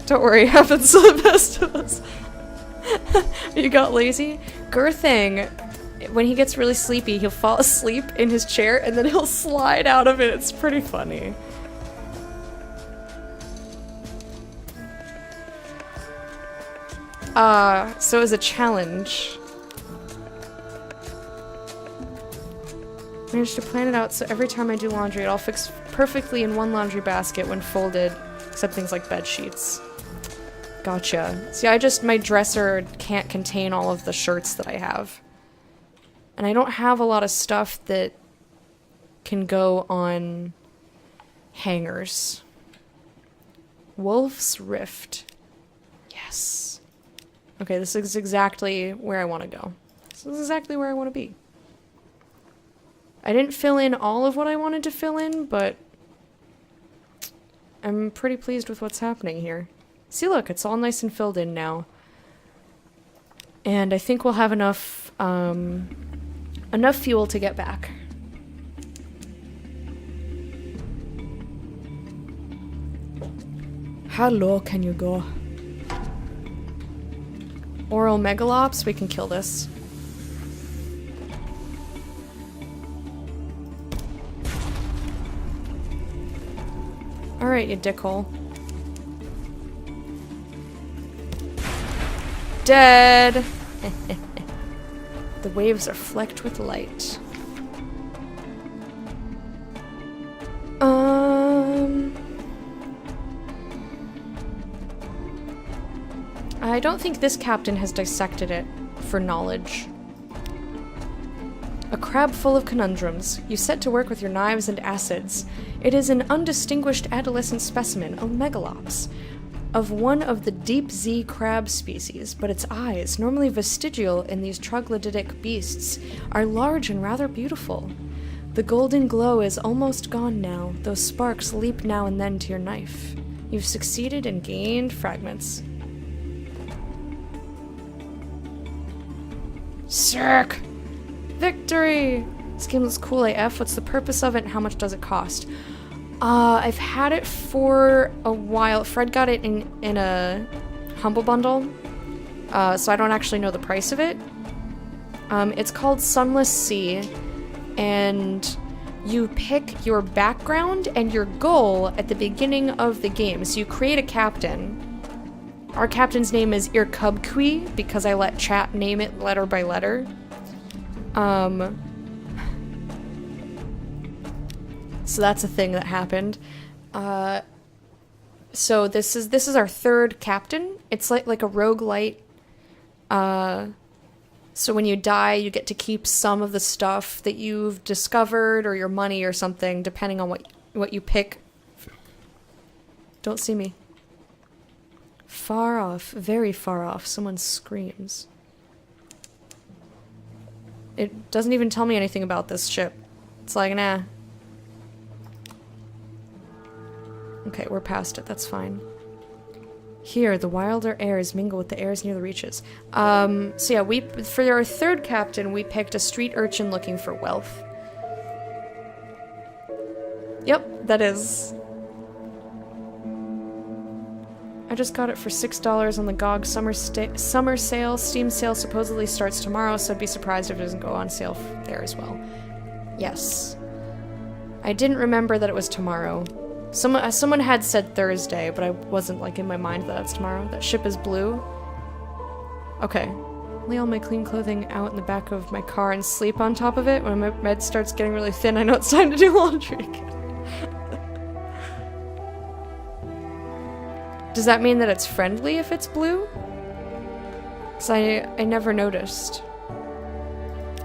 Don't worry, it happens to the best of us. You got lazy? Girthing, when he gets really sleepy, he'll fall asleep in his chair and then he'll slide out of it. It's pretty funny. So as a challenge, managed to plan it out so every time I do laundry, it all fits perfectly in one laundry basket when folded, except things like bed sheets. Gotcha. See, my dresser can't contain all of the shirts that I have. And I don't have a lot of stuff that can go on hangers. Wolf's Rift. Yes. Okay, this is exactly where I want to go. This is exactly where I want to be. I didn't fill in all of what I wanted to fill in, but I'm pretty pleased with what's happening here. See, look, it's all nice and filled in now. And I think we'll have enough fuel to get back. How low can you go? Oral megalops, we can kill this. Alright, you dickhole. Dead! The waves are flecked with light. I don't think this captain has dissected it for knowledge. A crab full of conundrums. You set to work with your knives and acids. It is an undistinguished adolescent specimen, a megalops, of one of the deep Z crab species, but its eyes, normally vestigial in these troglodytic beasts, are large and rather beautiful. The golden glow is almost gone now, though sparks leap now and then to your knife. You've succeeded and gained fragments. Sick! Victory! This game looks cool AF. What's the purpose of it and how much does it cost? I've had it for a while. Fred got it in a Humble Bundle, so I don't actually know the price of it. It's called Sunless Sea, and you pick your background and your goal at the beginning of the game. So you create a captain. Our captain's name is Irkubkui, because I let chat name it letter by letter. So that's a thing that happened. So this is our third captain. It's like a roguelite So when you die, you get to keep some of the stuff that you've discovered or your money or something, depending on what you pick. Don't see me. Far off, very far off, someone screams. It doesn't even tell me anything about this ship. It's like, nah. Okay, we're past it, that's fine. Here, the wilder airs mingle with the airs near the reaches. So yeah, for our third captain, we picked a street urchin looking for wealth. Yep, that is. I just got it for $6 on the GOG summer sale. Steam sale supposedly starts tomorrow, so I'd be surprised if it doesn't go on sale there as well. Yes. I didn't remember that it was tomorrow. Someone had said Thursday, but I wasn't, like, in my mind that that's tomorrow. That ship is blue. Okay. Lay all my clean clothing out in the back of my car and sleep on top of it. When my bed starts getting really thin, I know it's time to do laundry again. Does that mean that it's friendly if it's blue? Because I never noticed.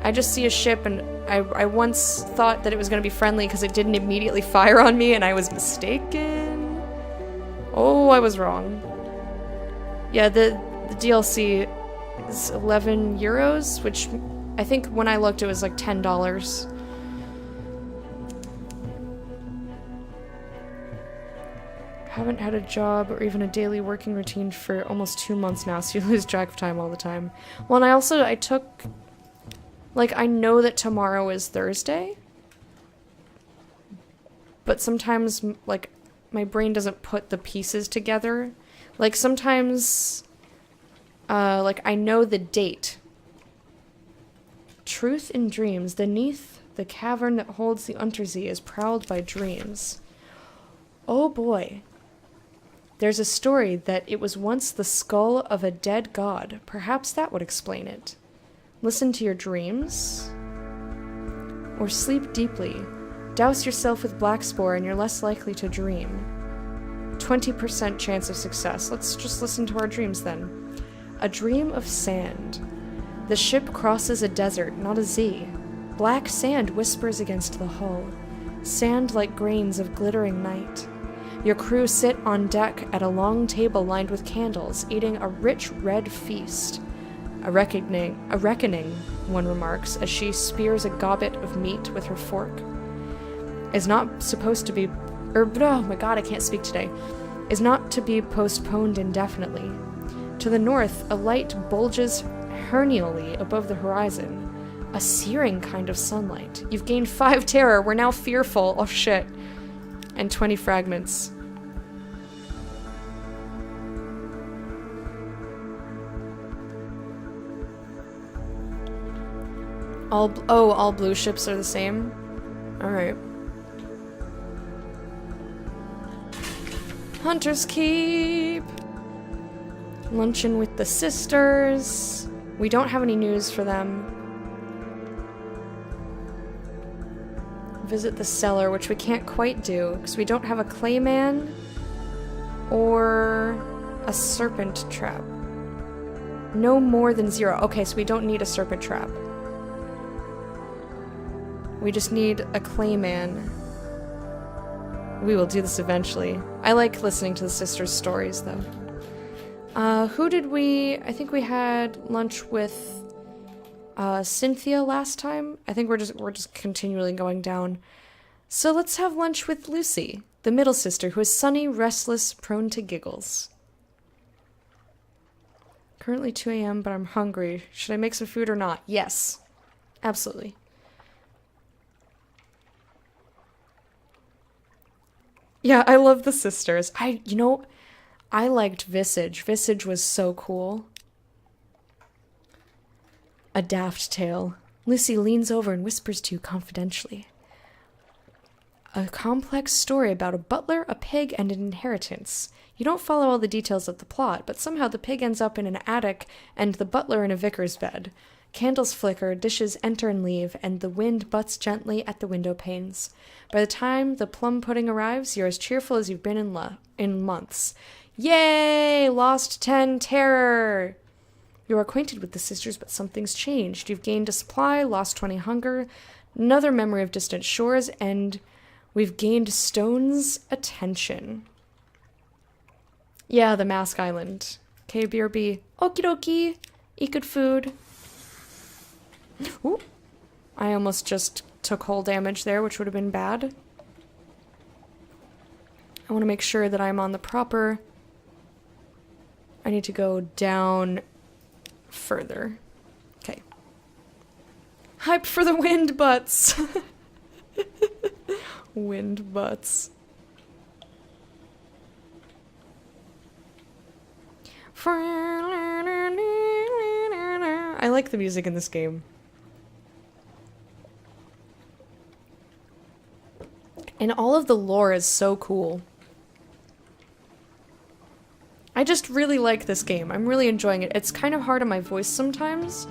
I just see a ship and I once thought that it was going to be friendly because it didn't immediately fire on me and I was mistaken. Oh, I was wrong. Yeah, the DLC is 11 euros, which I think when I looked it was like $10. Haven't had a job or even a daily working routine for almost 2 months now, so you lose track of time all the time. Well, and I took... Like, I know that tomorrow is Thursday, but sometimes, like, my brain doesn't put the pieces together. Like, sometimes, like, I know the date. Truth in dreams. Beneath the cavern that holds the Untersee is prowled by dreams. Oh boy. There's a story that it was once the skull of a dead god. Perhaps that would explain it. Listen to your dreams. Or sleep deeply. Douse yourself with black spore and you're less likely to dream. 20% chance of success. Let's just listen to our dreams then. A dream of sand. The ship crosses a desert, not a Z. Black sand whispers against the hull. Sand like grains of glittering night. Your crew sit on deck at a long table lined with candles, eating a rich red feast. A reckoning, one remarks, as she spears a gobbet of meat with her fork. Is not supposed to be... oh my god, I can't speak today. Is not to be postponed indefinitely. To the north, a light bulges hernially above the horizon. A searing kind of sunlight. You've gained 5 terror, we're now fearful. Oh shit. And 20 fragments. All blue ships are the same? Alright. Hunter's Keep! Luncheon with the sisters. We don't have any news for them. Visit the cellar, which we can't quite do, because we don't have a clayman or a serpent trap. No more than 0. Okay, so we don't need a serpent trap. We just need a clayman. We will do this eventually. I like listening to the sisters' stories, though. Who did we... I think we had lunch with Cynthia last time. I think we're just continually going down. So let's have lunch with Lucy, the middle sister, who is sunny, restless, prone to giggles. Currently 2 a.m., but I'm hungry. Should I make some food or not? Yes. Absolutely. Yeah, I love the sisters. I liked Visage. Visage was so cool. A daft tale. Lucy leans over and whispers to you confidentially. A complex story about a butler, a pig, and an inheritance. You don't follow all the details of the plot, but somehow the pig ends up in an attic and the butler in a vicar's bed. Candles flicker, dishes enter and leave, and the wind butts gently at the window panes. By the time the plum pudding arrives, you're as cheerful as you've been in months. Yay! Lost 10 terror! You are acquainted with the sisters, but something's changed. You've gained a supply, lost 20 hunger, another memory of distant shores, and we've gained Stone's attention. Yeah, the Mask Island. Okay, BRB. Okie dokie. Eat good food. Ooh. I almost just took whole damage there, which would have been bad. I want to make sure that I'm on the proper... I need to go down further. Okay. Hype for the wind butts. Wind butts. I like the music in this game. And all of the lore is so cool. I just really like this game. I'm really enjoying it. It's kind of hard on my voice sometimes,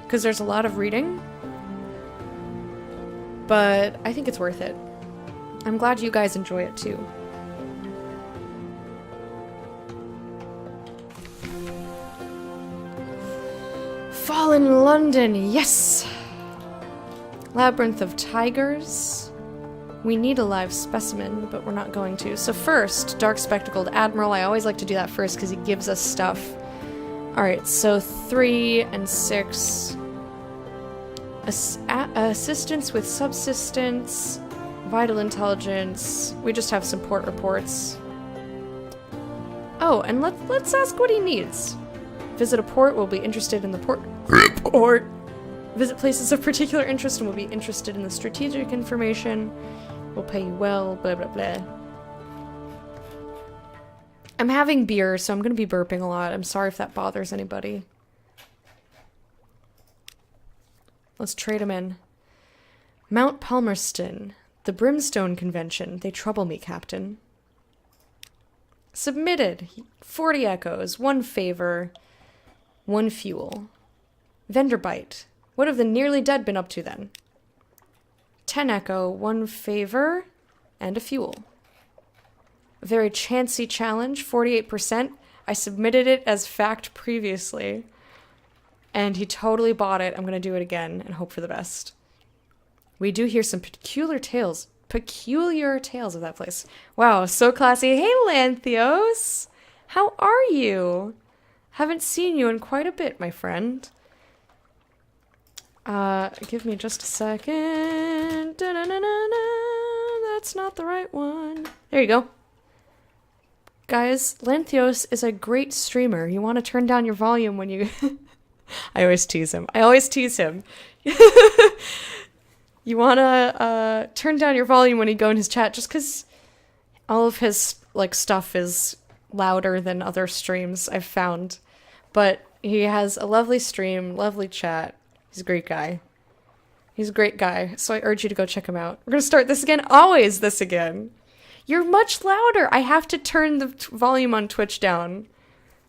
because there's a lot of reading. But I think it's worth it. I'm glad you guys enjoy it too. Fallen London, yes! Labyrinth of Tigers. We need a live specimen, but we're not going to. So first, Dark Spectacled Admiral. I always like to do that first because he gives us stuff. Alright, so 3 and 6. Assistance with subsistence. Vital intelligence. We just have support reports. Oh, and let's ask what he needs. Visit a port, we'll be interested in the port report. Visit places of particular interest and we'll be interested in the strategic information. We'll pay you well, blah blah blah. I'm having beer, so I'm gonna be burping a lot. I'm sorry if that bothers anybody. Let's trade him in. Mount Palmerston. The Brimstone Convention. They trouble me, Captain. Submitted. 40 echoes, 1 favor, 1 fuel. Vendor bite. What have the nearly dead been up to then? 10 echo, 1 favor, and a fuel. A very chancy challenge, 48%. I submitted it as fact previously. And he totally bought it. I'm going to do it again and hope for the best. We do hear some peculiar tales of that place. Wow, so classy. Hey, Lanthios! How are you? Haven't seen you in quite a bit, my friend. Give me just a second. Da-na-na-na-na. That's not the right one. There you go. Guys, Lanthios is a great streamer. You want to turn down your volume when you... I always tease him. You want to turn down your volume when you go in his chat, just because all of his stuff is louder than other streams I've found. But he has a lovely stream, lovely chat. He's a great guy. So I urge you to go check him out. We're going to start this again. Always this again. You're much louder. I have to turn the volume on Twitch down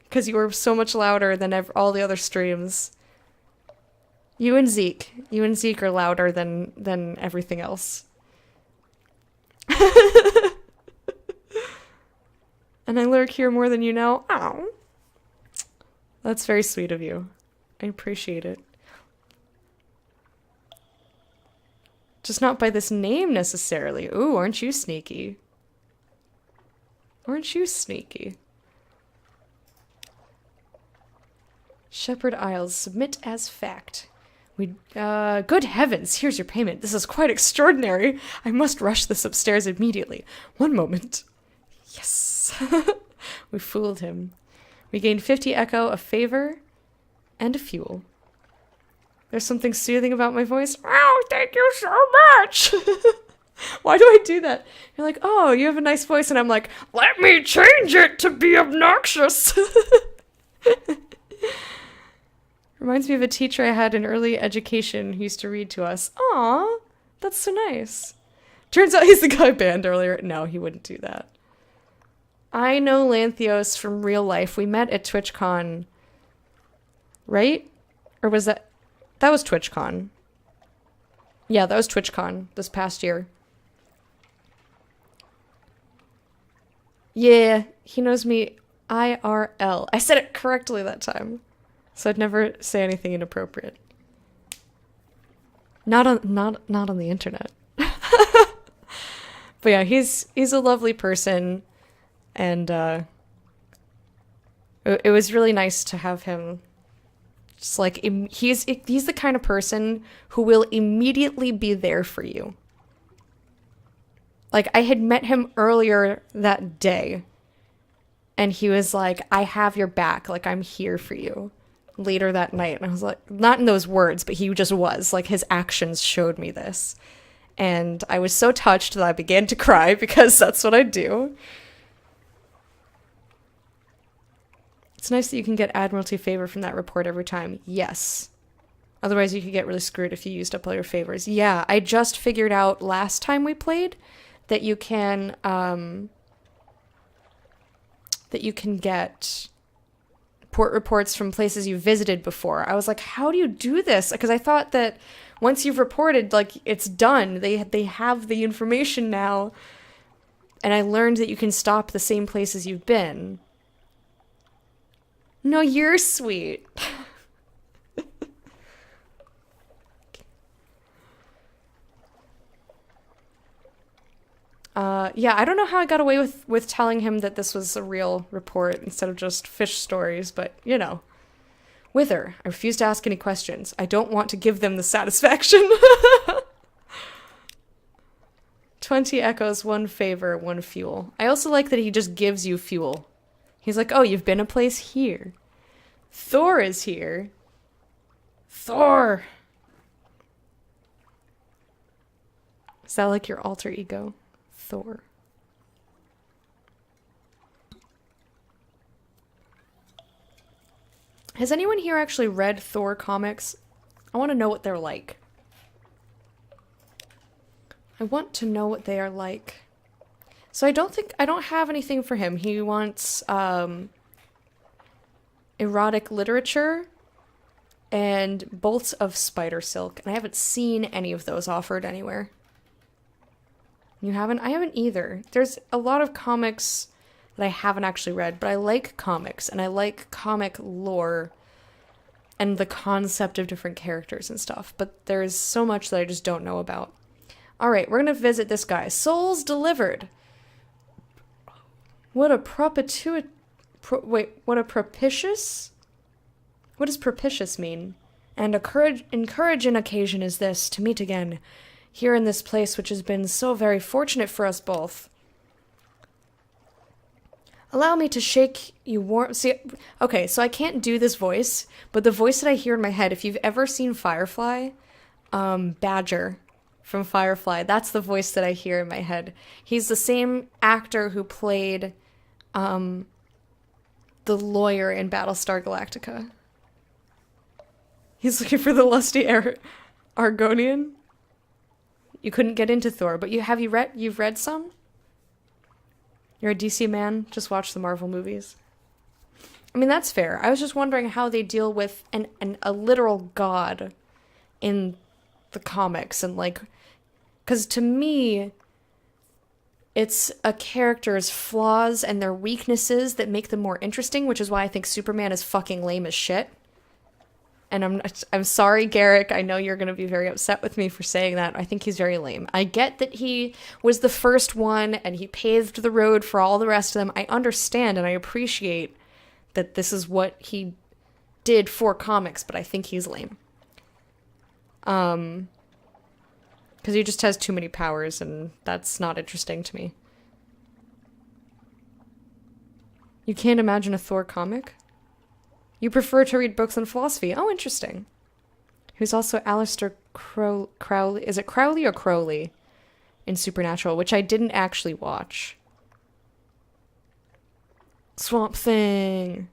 because you were so much louder than all the other streams. You and Zeke are louder than everything else. And I lurk here more than you know. Oh, that's very sweet of you. I appreciate it. Just not by this name necessarily. Ooh, aren't you sneaky? Aren't you sneaky? Shepherd Isles, submit as fact. Good heavens, here's your payment. This is quite extraordinary. I must rush this upstairs immediately. 1 moment. Yes. We fooled him. We gained 50 echo, a favor, and a fuel. There's something soothing about my voice. Oh, thank you so much. Why do I do that? You're like, oh, you have a nice voice. And I'm like, let me change it to be obnoxious. Reminds me of a teacher I had in early education who used to read to us. Aw, that's so nice. Turns out he's the guy banned earlier. No, he wouldn't do that. I know Lanthios from real life. We met at TwitchCon. Right? Or was that... That was TwitchCon. Yeah, that was TwitchCon this past year. Yeah, he knows me IRL. I said it correctly that time. So I'd never say anything inappropriate. Not on the internet. But yeah, he's a lovely person, and it was really nice to have him. Just like he's the kind of person who will immediately be there for you. Like, I had met him earlier that day, and he was like, I have your back, like, I'm here for you. Later that night, and I was like, not in those words, but he just was, like, his actions showed me this. And I was so touched that I began to cry, because that's what I do. It's nice that you can get Admiralty favor from that report every time. Yes. Otherwise, you could get really screwed if you used up all your favors. Yeah, I just figured out last time we played that you can get port reports from places you visited before. I was like, how do you do this? Because I thought that once you've reported, like, it's done. They have the information now. And I learned that you can stop the same places you've been. No, you're sweet. Yeah, I don't know how I got away with telling him that this was a real report instead of just fish stories, but, you know. Wither, I refuse to ask any questions. I don't want to give them the satisfaction. 20 echoes, 1 favor, 1 fuel. I also like that he just gives you fuel. He's like, oh, you've been a place here. Thor is here. Thor! Is that like your alter ego? Thor. Has anyone here actually read Thor comics? I want to know what they're like. I want to know what they are like. So I don't have anything for him. He wants erotic literature and bolts of spider silk, and I haven't seen any of those offered anywhere. You haven't? I haven't either. There's a lot of comics that I haven't actually read, but I like comics, and I like comic lore and the concept of different characters and stuff, but there's so much that I just don't know about. Alright, we're gonna visit this guy. Souls delivered. What a what a propitious? What does propitious mean? And encouraging occasion is this, to meet again, here in this place which has been so very fortunate for us both. Allow me to shake you warm... See, okay, so I can't do this voice, but the voice that I hear in my head, if you've ever seen Firefly, Badger from Firefly, that's the voice that I hear in my head. He's the same actor who played the lawyer in Battlestar Galactica. He's looking for the lusty Argonian. You couldn't get into Thor, but you've read some? You're a DC man, just watch the Marvel movies. I mean, that's fair. I was just wondering how they deal with a literal god in the comics, and like, because to me, it's a character's flaws and their weaknesses that make them more interesting, which is why I think Superman is fucking lame as shit. And I'm sorry, Garrick, I know you're going to be very upset with me for saying that. I think he's very lame. I get that he was the first one and he paved the road for all the rest of them. I understand and I appreciate that this is what he did for comics, but I think he's lame. Because he just has too many powers and that's not interesting to me. You can't imagine a Thor comic? You prefer to read books on philosophy. Oh, interesting. Who's also Aleister Crowley. Is it Crowley or Crowley in Supernatural, which I didn't actually watch. Swamp Thing.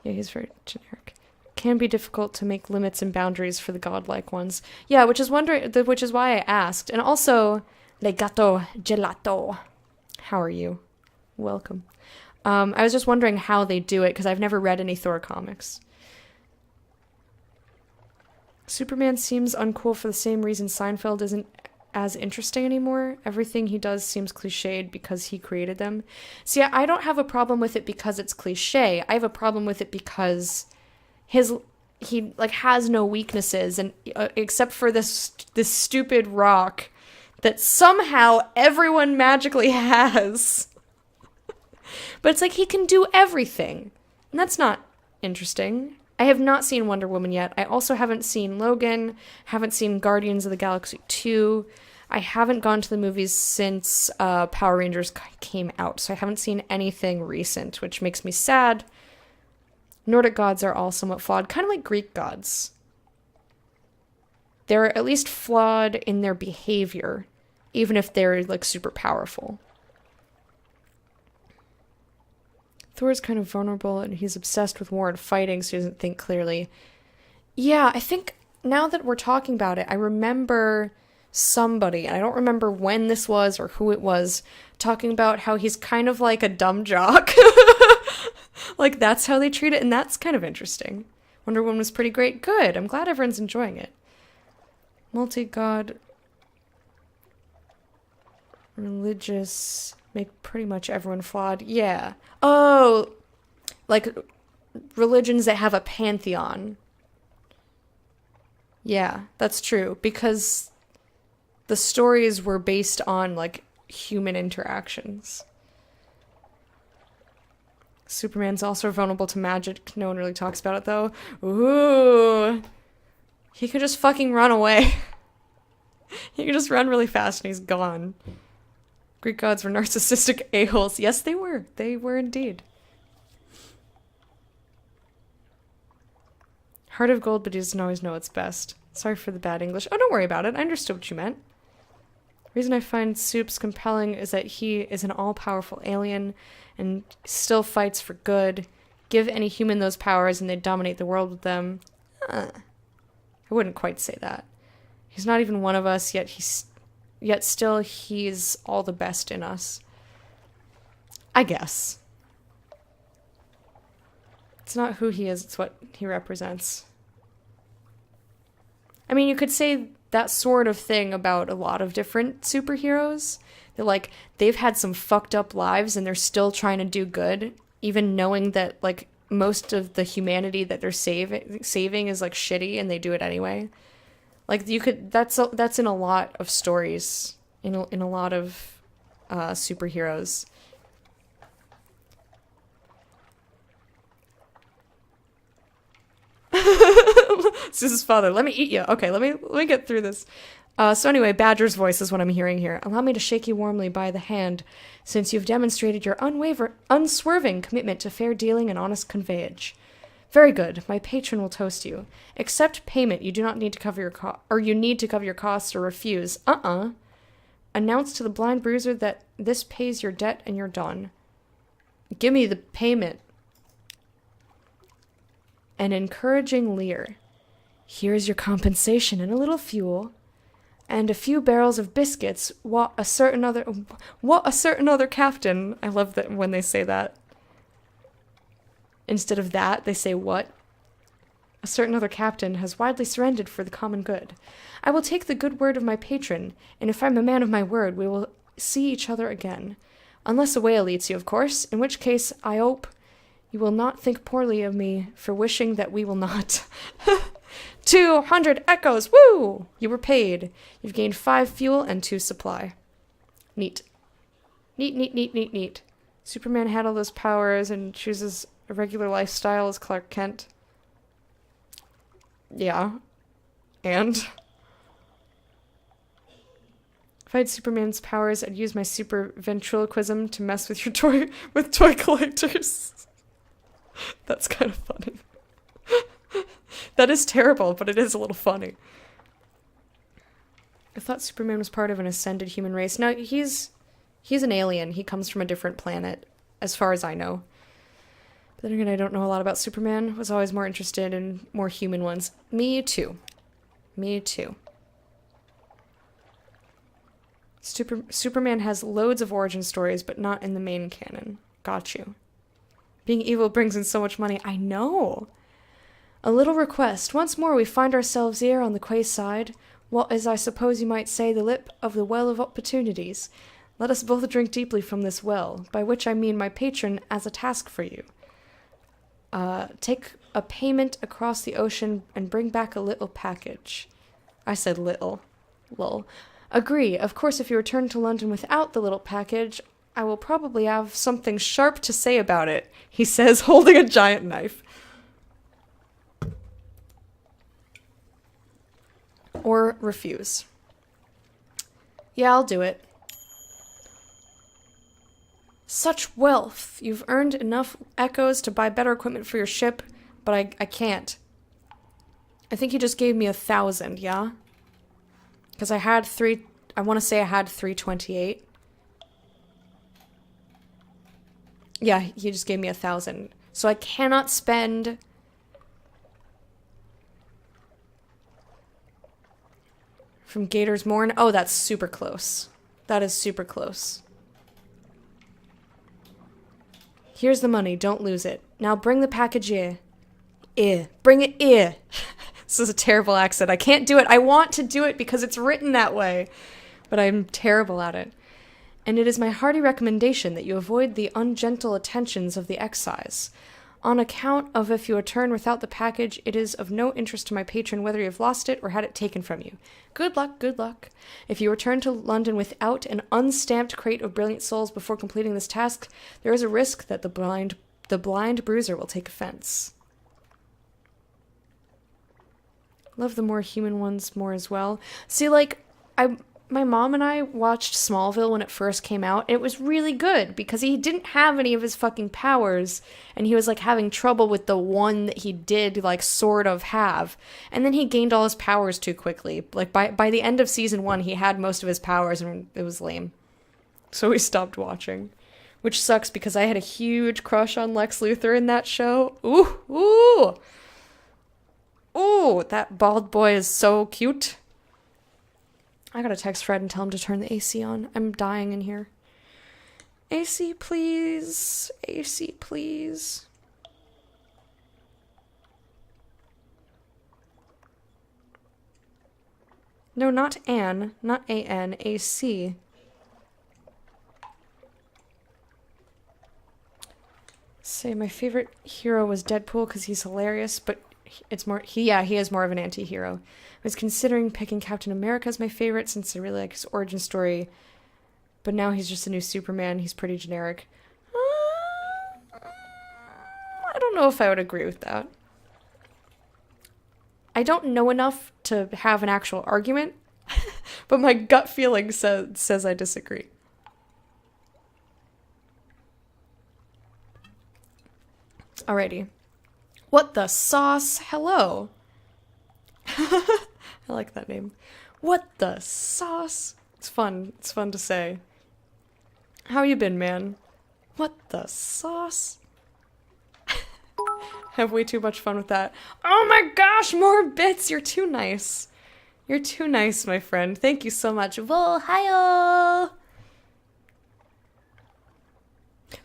Yeah, he's very generic. Can be difficult to make limits and boundaries for the godlike ones. Yeah, which is why I asked. And also, Legato Gelato. How are you? Welcome. I was just wondering how they do it, because I've never read any Thor comics. Superman seems uncool for the same reason Seinfeld isn't as interesting anymore. Everything he does seems cliched because he created them. See, I don't have a problem with it because it's cliche. I have a problem with it because he like has no weaknesses, and except for this stupid rock that somehow everyone magically has. But it's like he can do everything. And that's not interesting. I have not seen Wonder Woman yet. I also haven't seen Logan, haven't seen Guardians of the Galaxy 2. I haven't gone to the movies since Power Rangers came out, so I haven't seen anything recent, which makes me sad. Nordic gods are all somewhat flawed, kind of like Greek gods. They're at least flawed in their behavior, even if they're like super powerful. Thor's kind of vulnerable and he's obsessed with war and fighting, so he doesn't think clearly. Yeah, I think now that we're talking about it, I remember somebody, and I don't remember when this was or who it was, talking about how he's kind of like a dumb jock. Like, that's how they treat it, and that's kind of interesting. Wonder Woman was pretty great. Good. I'm glad everyone's enjoying it. Multi-god religious make pretty much everyone flawed. Yeah. Oh, like religions that have a pantheon. Yeah, that's true. Because the stories were based on, like, human interactions. Superman's also vulnerable to magic. No one really talks about it, though. Ooh. He could just fucking run away. He could just run really fast and he's gone. Greek gods were narcissistic a-holes. Yes, they were. They were indeed. Heart of gold, but he doesn't always know what's best. Sorry for the bad English. Oh, don't worry about it. I understood what you meant. The reason I find Supes compelling is that he is an all-powerful alien and still fights for good. Give any human those powers and they dominate the world with them. I wouldn't quite say that. He's not even one of us, yet still he's all the best in us. I guess. It's not who he is, it's what he represents. I mean, you could say that sort of thing about a lot of different superheroes. They're like, they've had some fucked up lives and they're still trying to do good, even knowing that, like, most of the humanity that they're saving is, like, shitty, and they do it anyway. Like, you could, that's in a lot of stories, in a lot of superheroes. Susan's father, let me eat you. Okay, let me get through this. So anyway, Badger's voice is what I'm hearing here. Allow me to shake you warmly by the hand, since you've demonstrated your unswerving commitment to fair dealing and honest conveyance. Very good. My patron will toast you. Accept payment. You do not need to cover your you need to cover your costs or refuse. Announce to the blind bruiser that this pays your debt and you're done. Give me the payment. An encouraging leer. Here's your compensation and a little fuel. And a few barrels of biscuits. What a certain other captain. I love that when they say that. Instead of that, they say what? A certain other captain has widely surrendered for the common good. I will take the good word of my patron, and if I'm a man of my word, we will see each other again. Unless a whale eats you, of course, in which case I hope you will not think poorly of me for wishing that we will not. 200 echoes! Woo! You were paid. You've gained 5 fuel and 2 supply. Neat. Neat. Superman had all those powers and chooses a regular lifestyle as Clark Kent. Yeah. And? If I had Superman's powers, I'd use my super ventriloquism to mess with your toy collectors. That's kind of funny. That is terrible, but it is a little funny. I thought Superman was part of an ascended human race. No, he's an alien. He comes from a different planet, as far as I know. But then again, I don't know a lot about Superman. Was always more interested in more human ones. Me too. Superman has loads of origin stories, but not in the main canon. Got you. Being evil brings in so much money. I know. A little request. Once more we find ourselves here on the quayside. what is, I suppose you might say, the lip of the well of opportunities. Let us both drink deeply from this well, by which I mean my patron as a task for you. Take a payment across the ocean and bring back a little package. I said little. Lol. Agree. Of course, if you return to London without the little package, I will probably have something sharp to say about it, he says, holding a giant knife. Or refuse. Yeah, I'll do it. Such wealth! You've earned enough echoes to buy better equipment for your ship, but I can't. I think you just gave me 1,000, yeah? Because I want to say I had 328. Yeah, he just gave me 1,000. So I cannot spend... From Gator's Morn? Oh, that's super close. That is super close. Here's the money. Don't lose it. Now bring the package here. Bring it here. This is a terrible accent. I can't do it. I want to do it because it's written that way. But I'm terrible at it. And it is my hearty recommendation that you avoid the ungentle attentions of the excise. On account of if you return without the package, it is of no interest to my patron whether you have lost it or had it taken from you. Good luck, good luck. If you return to London without an unstamped crate of brilliant souls before completing this task, there is a risk that the blind bruiser will take offense. Love the more human ones more as well. See, like, my mom and I watched Smallville when it first came out, and it was really good because he didn't have any of his fucking powers, and he was, like, having trouble with the one that he did, like, sort of have. And then he gained all his powers too quickly. Like, by the end of season 1, he had most of his powers, and it was lame. So we stopped watching. Which sucks because I had a huge crush on Lex Luthor in that show. Ooh! Ooh, that bald boy is so cute. I gotta text Fred and tell him to turn the AC on. I'm dying in here. AC, please. AC, please. No, not Anne. Not A-N. AC. Say my favorite hero was Deadpool because he's hilarious, but it's more... he is more of an anti-hero. I was considering picking Captain America as my favorite since I really like his origin story, but now he's just a new Superman. He's pretty generic. I don't know if I would agree with that. I don't know enough to have an actual argument, but my gut feeling says I disagree. Alrighty. What the sauce? Hello. I like that name. What the sauce? It's fun. It's fun to say. How you been, man? What the sauce? Have way too much fun with that. Oh my gosh, more bits! You're too nice. You're too nice, my friend. Thank you so much. Ohio!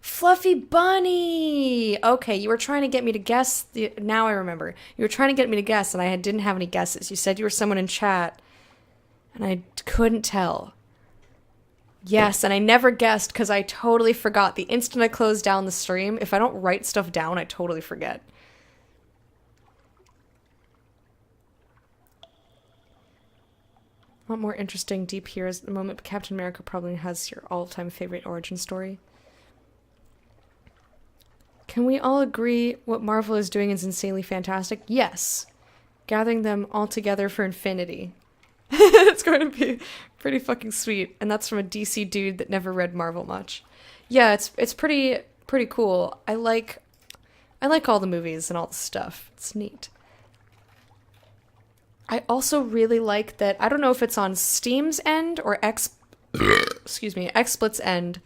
Fluffy Bunny! Okay, you were trying to get me to guess. Now I remember. You were trying to get me to guess, and I didn't have any guesses. You said you were someone in chat, and I couldn't tell. Yes, and I never guessed because I totally forgot. The instant I closed down the stream, if I don't write stuff down, I totally forget. Want more interesting, deep heroes at the moment, but Captain America probably has your all-time favorite origin story. Can we all agree what Marvel is doing is insanely fantastic? Yes. Gathering them all together for infinity. It's going to be pretty fucking sweet. And that's from a DC dude that never read Marvel much. Yeah, it's pretty cool. I like all the movies and all the stuff. It's neat. I also really like that, I don't know if it's on Steam's end or XSplit's end,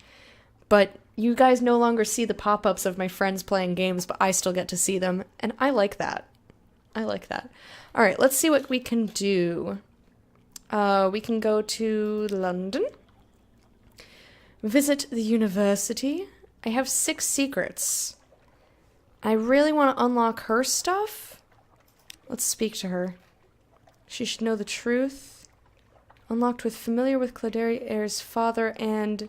but you guys no longer see the pop-ups of my friends playing games, but I still get to see them, and I like that. I like that. All right, let's see what we can do. We can go to London. Visit the university. I have 6 secrets. I really want to unlock her stuff. Let's speak to her. She should know the truth. Unlocked with familiar with Claudier's father and...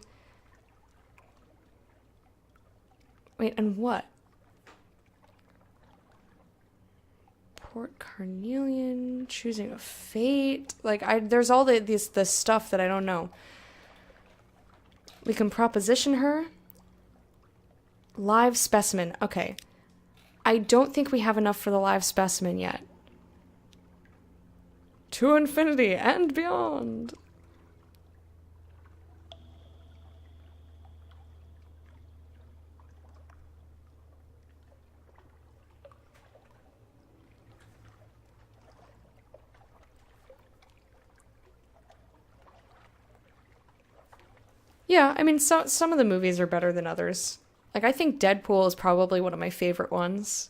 Wait, and what? Port Carnelian, choosing a fate. Like, there's all this stuff that I don't know. We can proposition her. Live specimen. Okay. I don't think we have enough for the live specimen yet. To infinity and beyond. Yeah, I mean, some of the movies are better than others. Like, I think Deadpool is probably one of my favorite ones.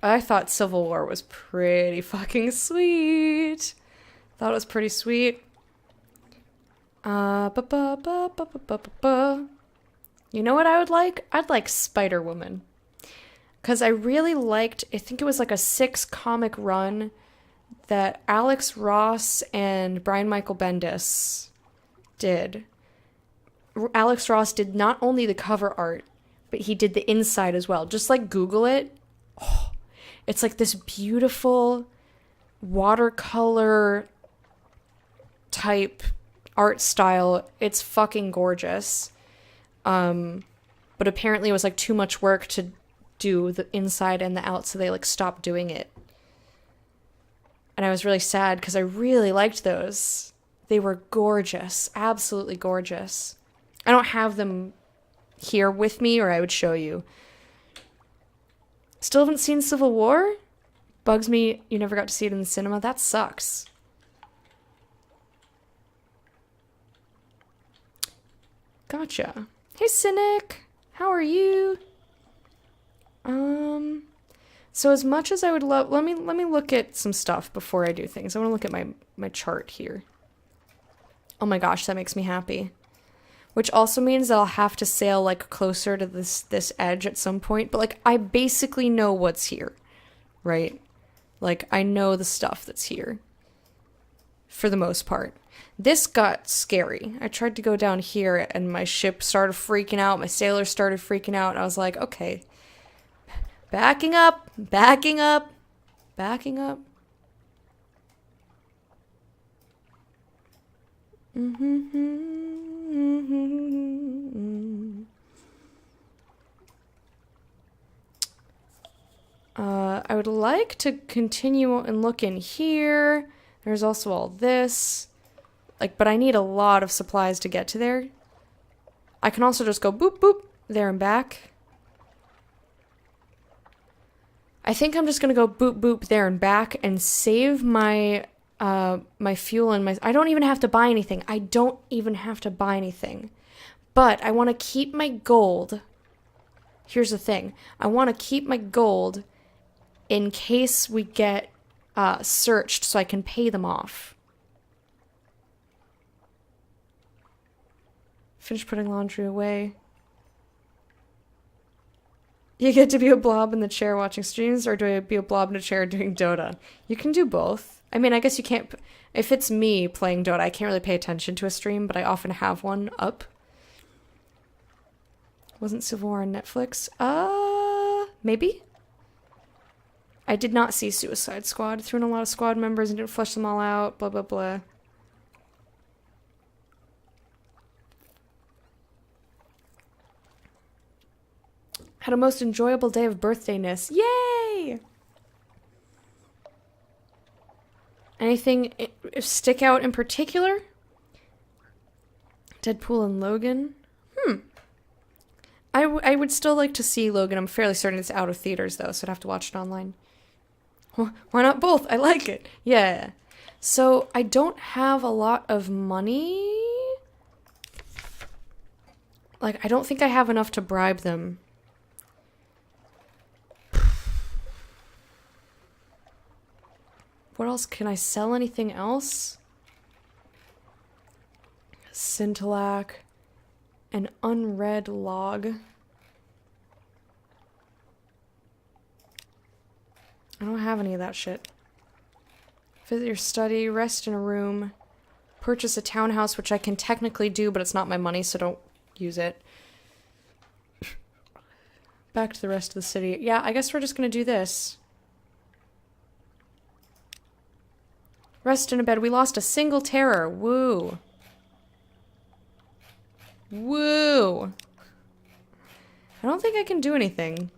I thought Civil War was pretty fucking sweet. Thought it was pretty sweet. You know what I would like? I'd like Spider-Woman. Because I really liked, I think it was like a 6-comic run that Alex Ross and Brian Michael Bendis did. Alex Ross did not only the cover art, but he did the inside as well. Just like Google it. Oh, it's like this beautiful watercolor type art style. It's fucking gorgeous. But apparently it was like too much work to do the inside and the out, so they like stopped doing it. And I was really sad because I really liked those. They were gorgeous, absolutely gorgeous. I don't have them here with me, or I would show you. Still haven't seen Civil War? Bugs me you never got to see it in the cinema. That sucks. Gotcha. Hey, Cynic. How are you? So as much as I would love... Let me look at some stuff before I do things. I want to look at my chart here. Oh my gosh, that makes me happy. Which also means that I'll have to sail, like, closer to this edge at some point. But, like, I basically know what's here. Right? Like, I know the stuff that's here. For the most part. This got scary. I tried to go down here, and my ship started freaking out. My sailors started freaking out. And I was like, okay. Backing up. Backing up. Backing up. I would like to continue and look in here. There's also all this. Like, but I need a lot of supplies to get to there. I can also just go boop, boop, there and back. I think I'm just gonna go boop, boop, there and back and save my my fuel and my... I don't even have to buy anything. I don't even have to buy anything. But I want to keep my gold. Here's the thing. I want to keep my gold in case we get searched so I can pay them off. Finish putting laundry away. You get to be a blob in the chair watching streams, or do I be a blob in a chair doing Dota? You can do both. I mean, I guess you can't... If it's me playing Dota, I can't really pay attention to a stream, but I often have one up. Wasn't Civil War on Netflix? Maybe? I did not see Suicide Squad. Threw in a lot of squad members and didn't flush them all out. Blah, blah, blah. Had a most enjoyable day of birthdayness. Yay! Anything stick out in particular? Deadpool and Logan? I would still like to see Logan. I'm fairly certain it's out of theaters, though, so I'd have to watch it online. Why not both? I like it. Yeah. So, I don't have a lot of money. Like, I don't think I have enough to bribe them. What else? Can I sell anything else? Scintillac. An unread log. I don't have any of that shit. Visit your study, rest in a room, purchase a townhouse, which I can technically do, but it's not my money, so don't use it. Back to the rest of the city. Yeah, I guess we're just going to do this. Rest in a bed. We lost a single terror. Woo. Woo. I don't think I can do anything.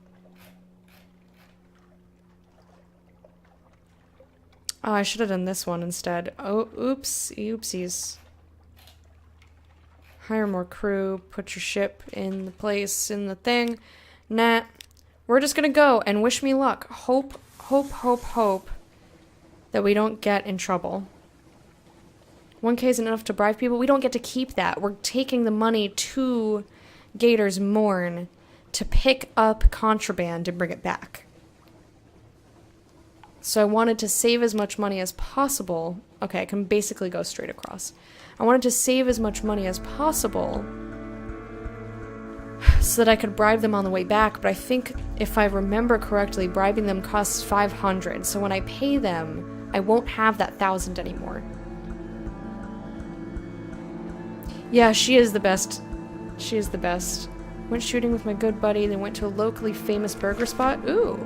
Oh, I should have done this one instead. Oh, oops. Oopsies. Hire more crew. Put your ship in the place, in the thing. Nah. We're just gonna go and wish me luck. Hope that we don't get in trouble. 1K isn't enough to bribe people. We don't get to keep that. We're taking the money to Gator's Morn to pick up contraband and bring it back. So I wanted to save as much money as possible. Okay, I can basically go straight across. I wanted to save as much money as possible so that I could bribe them on the way back, but I think if I remember correctly, bribing them costs 500. So when I pay them, I won't have that 1,000 anymore. Yeah, she is the best. She is the best. Went shooting with my good buddy, then went to a locally famous burger spot. Ooh.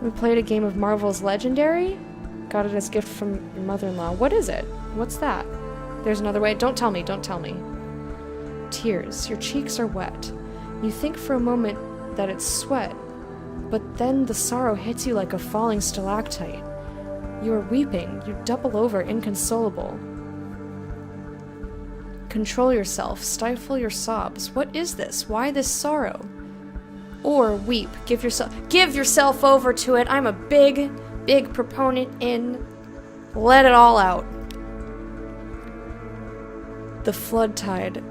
We played a game of Marvel's Legendary. Got it as a gift from your mother-in-law. What is it? What's that? There's another way. Don't tell me. Don't tell me. Tears. Your cheeks are wet. You think for a moment that it's sweat, but then the sorrow hits you like a falling stalactite. You are weeping. You double over, inconsolable. Control yourself. Stifle your sobs. What is this? Why this sorrow? Or weep. Give yourself over to it. I'm a big proponent in let it all out. The flood tide.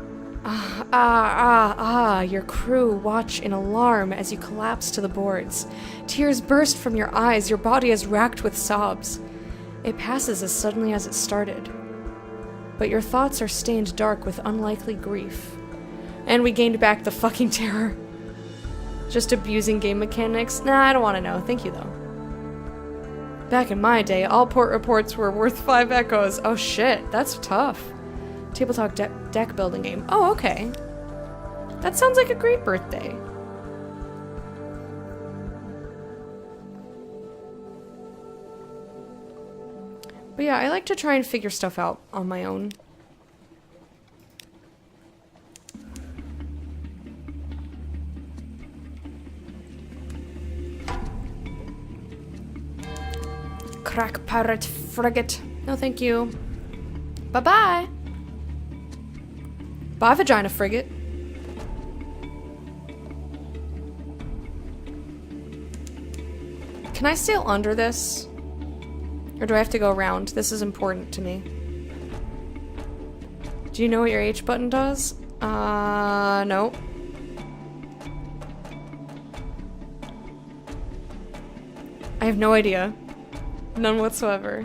Your crew watch in alarm as you collapse to the boards. Tears burst from your eyes. Your body is racked with sobs. It passes as suddenly as it started. But your thoughts are stained dark with unlikely grief. And we gained back the fucking terror. Just abusing game mechanics? Nah, I don't want to know. Thank you, though. Back in my day, all port reports were worth 5 echoes. Oh shit, that's tough. Tabletop deck building game. Oh, okay. That sounds like a great birthday. But yeah, I like to try and figure stuff out on my own. Crack pirate frigate. No, thank you. Bye-bye. Bye, vagina frigate. Can I sail under this? Or do I have to go around? This is important to me. Do you know what your H button does? No. I have no idea. None whatsoever.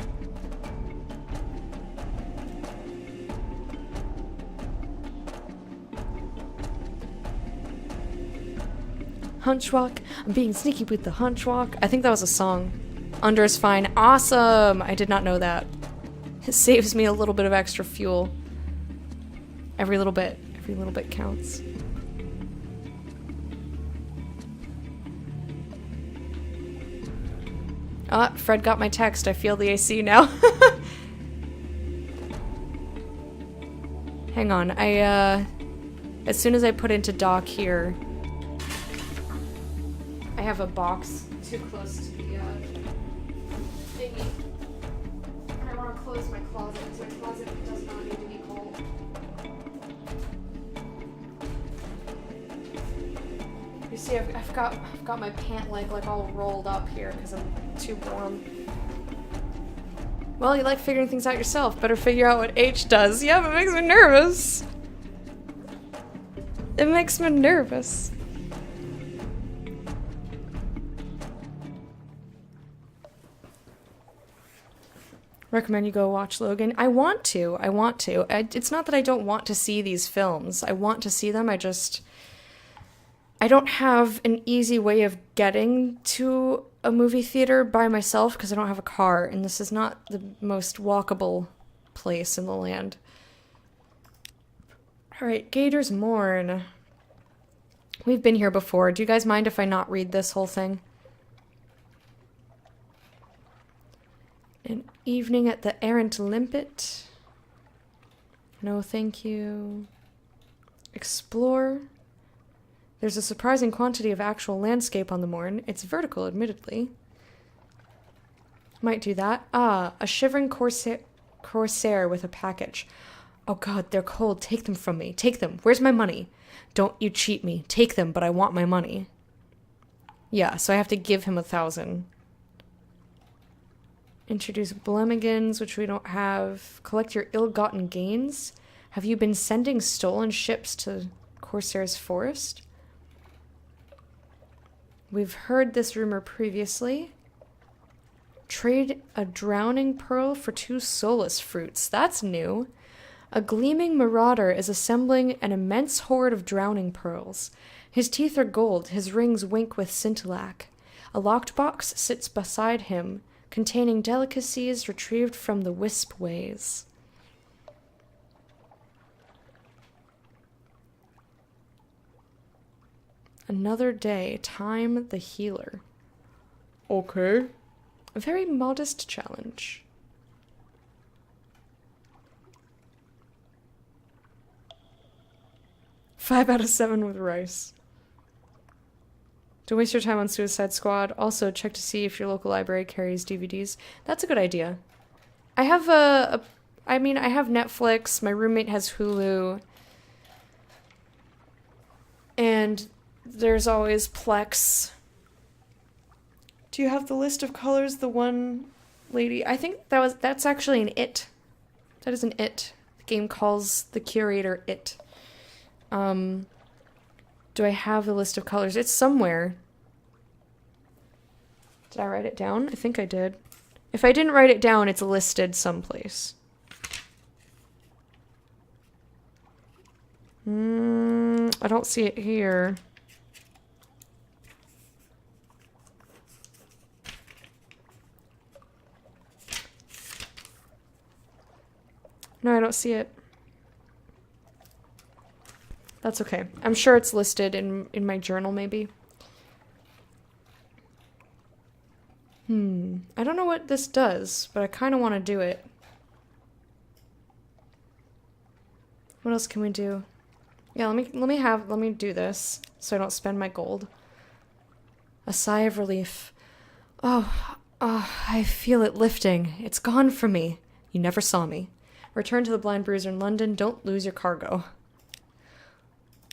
Hunchwalk. I'm being sneaky with the hunchwalk. I think that was a song. Under is fine. Awesome! I did not know that. It saves me a little bit of extra fuel. Every little bit. Every little bit counts. Ah, Fred got my text. I feel the AC now. Hang on. As soon as I put into dock here, I have a box too close to the thingy. I want to close my closet because my closet does not need to be cold. You see, I've got my pant leg like all rolled up here because I'm too warm. Well, you like figuring things out yourself. Better figure out what H does. Yeah, but it makes me nervous. It makes me nervous. Recommend you go watch Logan. I want to. It's not that I don't want to see these films. I want to see them. I don't have an easy way of getting to a movie theater by myself because I don't have a car, and this is not the most walkable place in the land. Alright, Gator's Mourn. We've been here before. Do you guys mind if I not read this whole thing? An evening at the Errant Limpet. No, thank you. Explore. There's a surprising quantity of actual landscape on the Mourn. It's vertical, admittedly. Might do that. Ah, a shivering corsair with a package. Oh god, they're cold. Take them from me. Take them. Where's my money? Don't you cheat me. Take them, but I want my money. Yeah, so I have to give him 1,000. Introduce Blemigans, which we don't have. Collect your ill-gotten gains. Have you been sending stolen ships to Corsair's Forest? We've heard this rumor previously. Trade a drowning pearl for 2 soulless fruits. That's new. A gleaming marauder is assembling an immense hoard of drowning pearls. His teeth are gold, his rings wink with scintillac. A locked box sits beside him, containing delicacies retrieved from the wisp ways. Another day, Time the Healer. Okay. A very modest challenge. 5 out of 7 with rice. Don't waste your time on Suicide Squad. Also, check to see if your local library carries DVDs. That's a good idea. I have I have Netflix. My roommate has Hulu. And there's always Plex. Do you have the list of colors? The one lady... I think that's actually an It. That is an It. The game calls the curator It. Do I have the list of colors? It's somewhere. Did I write it down? I think I did. If I didn't write it down, it's listed someplace. I don't see it here. No, I don't see it. That's okay. I'm sure it's listed in my journal, maybe. I don't know what this does, but I kind of want to do it. What else can we do? Yeah, let me do this so I don't spend my gold. A sigh of relief. Oh, I feel it lifting. It's gone from me. You never saw me. Return to the Blind Bruiser in London. Don't lose your cargo.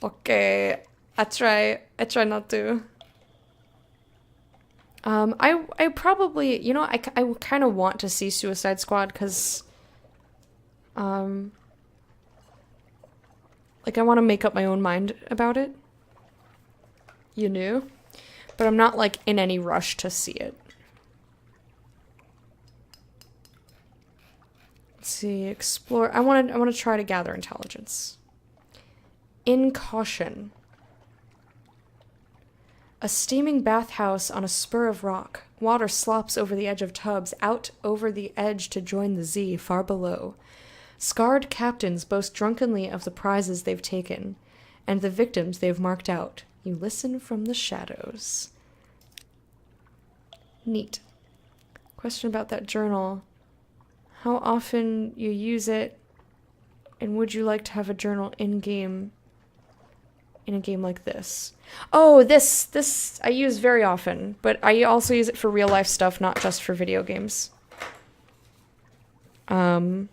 Okay, I try not to. I probably, I kind of want to see Suicide Squad because, like, I want to make up my own mind about it. You knew? But I'm not, like, in any rush to see it. Let's see, explore. I want to try to gather intelligence. In caution. A steaming bathhouse on a spur of rock. Water slops over the edge of tubs, out over the edge to join the Z far below. Scarred captains boast drunkenly of the prizes they've taken, and the victims they've marked out. You listen from the shadows. Neat. Question about that journal. How often you use it, and would you like to have a journal in-game in a game like this? Oh, this I use very often, but I also use it for real life stuff, not just for video games. I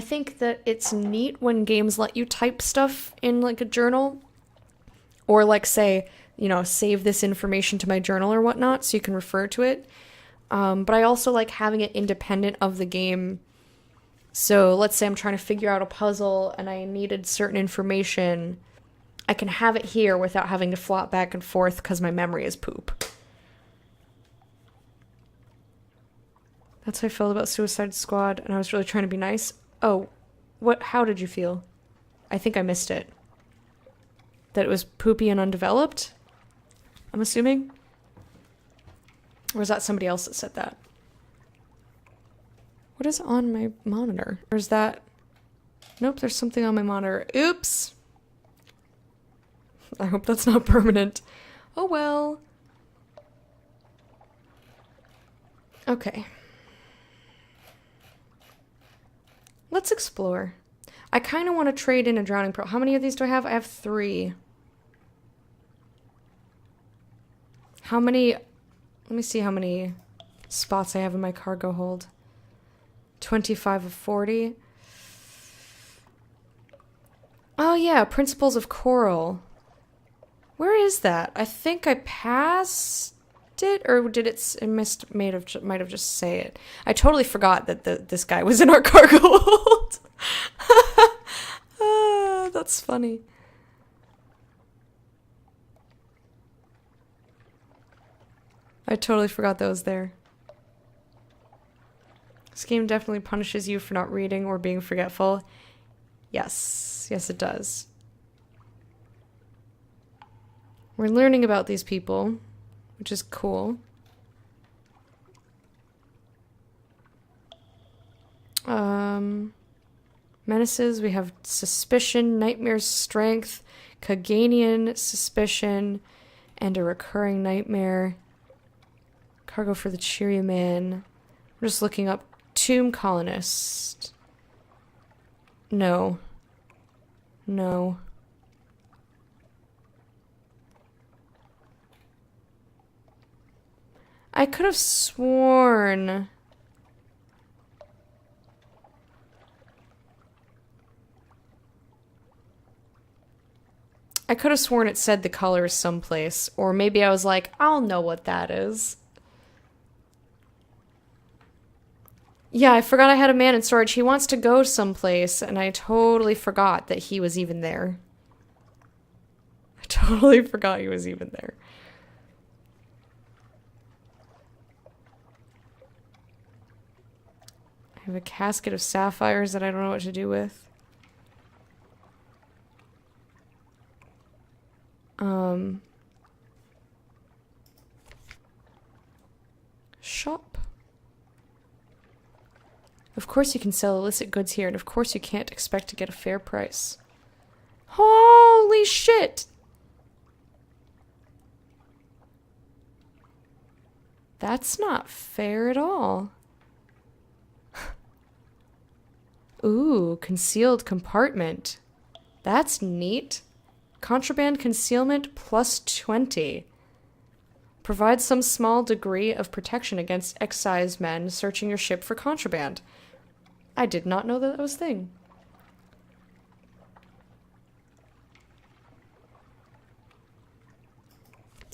think that it's neat when games let you type stuff in, like, a journal. Or, like, say, save this information to my journal or whatnot, so you can refer to it. But I also like having it independent of the game. So let's say I'm trying to figure out a puzzle and I needed certain information. I can have it here without having to flop back and forth because my memory is poop. That's how I felt about Suicide Squad, and I was really trying to be nice. Oh, how did you feel? I think I missed it. That it was poopy and undeveloped? I'm assuming? Or is that somebody else that said that? What is on my monitor? Or is that... Nope, there's something on my monitor. Oops! I hope that's not permanent. Oh well. Okay. Let's explore. I kind of want to trade in a drowning pearl. How many of these do I have? I have 3. How many... Let me see how many spots I have in my cargo hold. 25 of 40. Oh yeah, Principles of Coral. Where is that? I think I passed it, or did might have just say it. I totally forgot that this guy was in our cargo hold. That's funny. I totally forgot that was there. This game definitely punishes you for not reading or being forgetful. Yes. Yes, it does. We're learning about these people, which is cool. Menaces, we have Suspicion, Nightmare's Strength, Kaganian Suspicion, and a Recurring Nightmare. Cargo for the Cheery Man. I'm just looking up Tomb Colonist. No. No. I could have sworn... I could have sworn it said the colors someplace, or maybe I was like, I'll know what that is. Yeah, I forgot I had a man in storage. He wants to go someplace, and I totally forgot that he was even there. I totally forgot he was even there. I have a casket of sapphires that I don't know what to do with. Shop. Of course you can sell illicit goods here, and of course you can't expect to get a fair price. Holy shit! That's not fair at all. Ooh, concealed compartment. That's neat. Contraband concealment plus 20. Provide some small degree of protection against excise men searching your ship for contraband. I did not know that was a thing.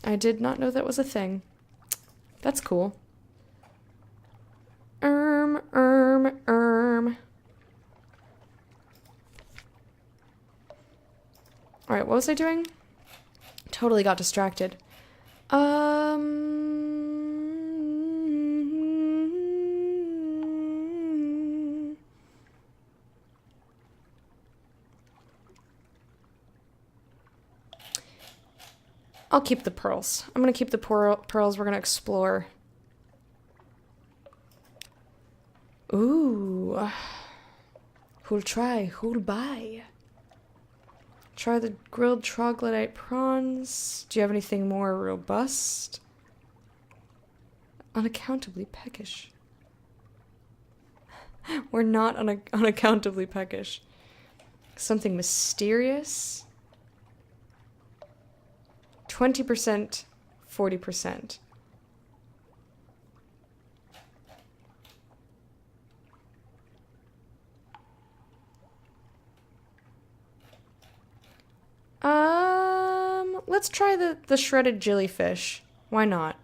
I did not know that was a thing. That's cool. Alright, what was I doing? Totally got distracted. I'll keep the pearls. I'm gonna keep the pearls. We're gonna explore. Ooh. Who'll try? Who'll buy? Try the grilled troglodyte prawns. Do you have anything more robust? Unaccountably peckish. We're not unaccountably peckish. Something mysterious. 20%, 40%. Let's try the shredded jellyfish. Why not?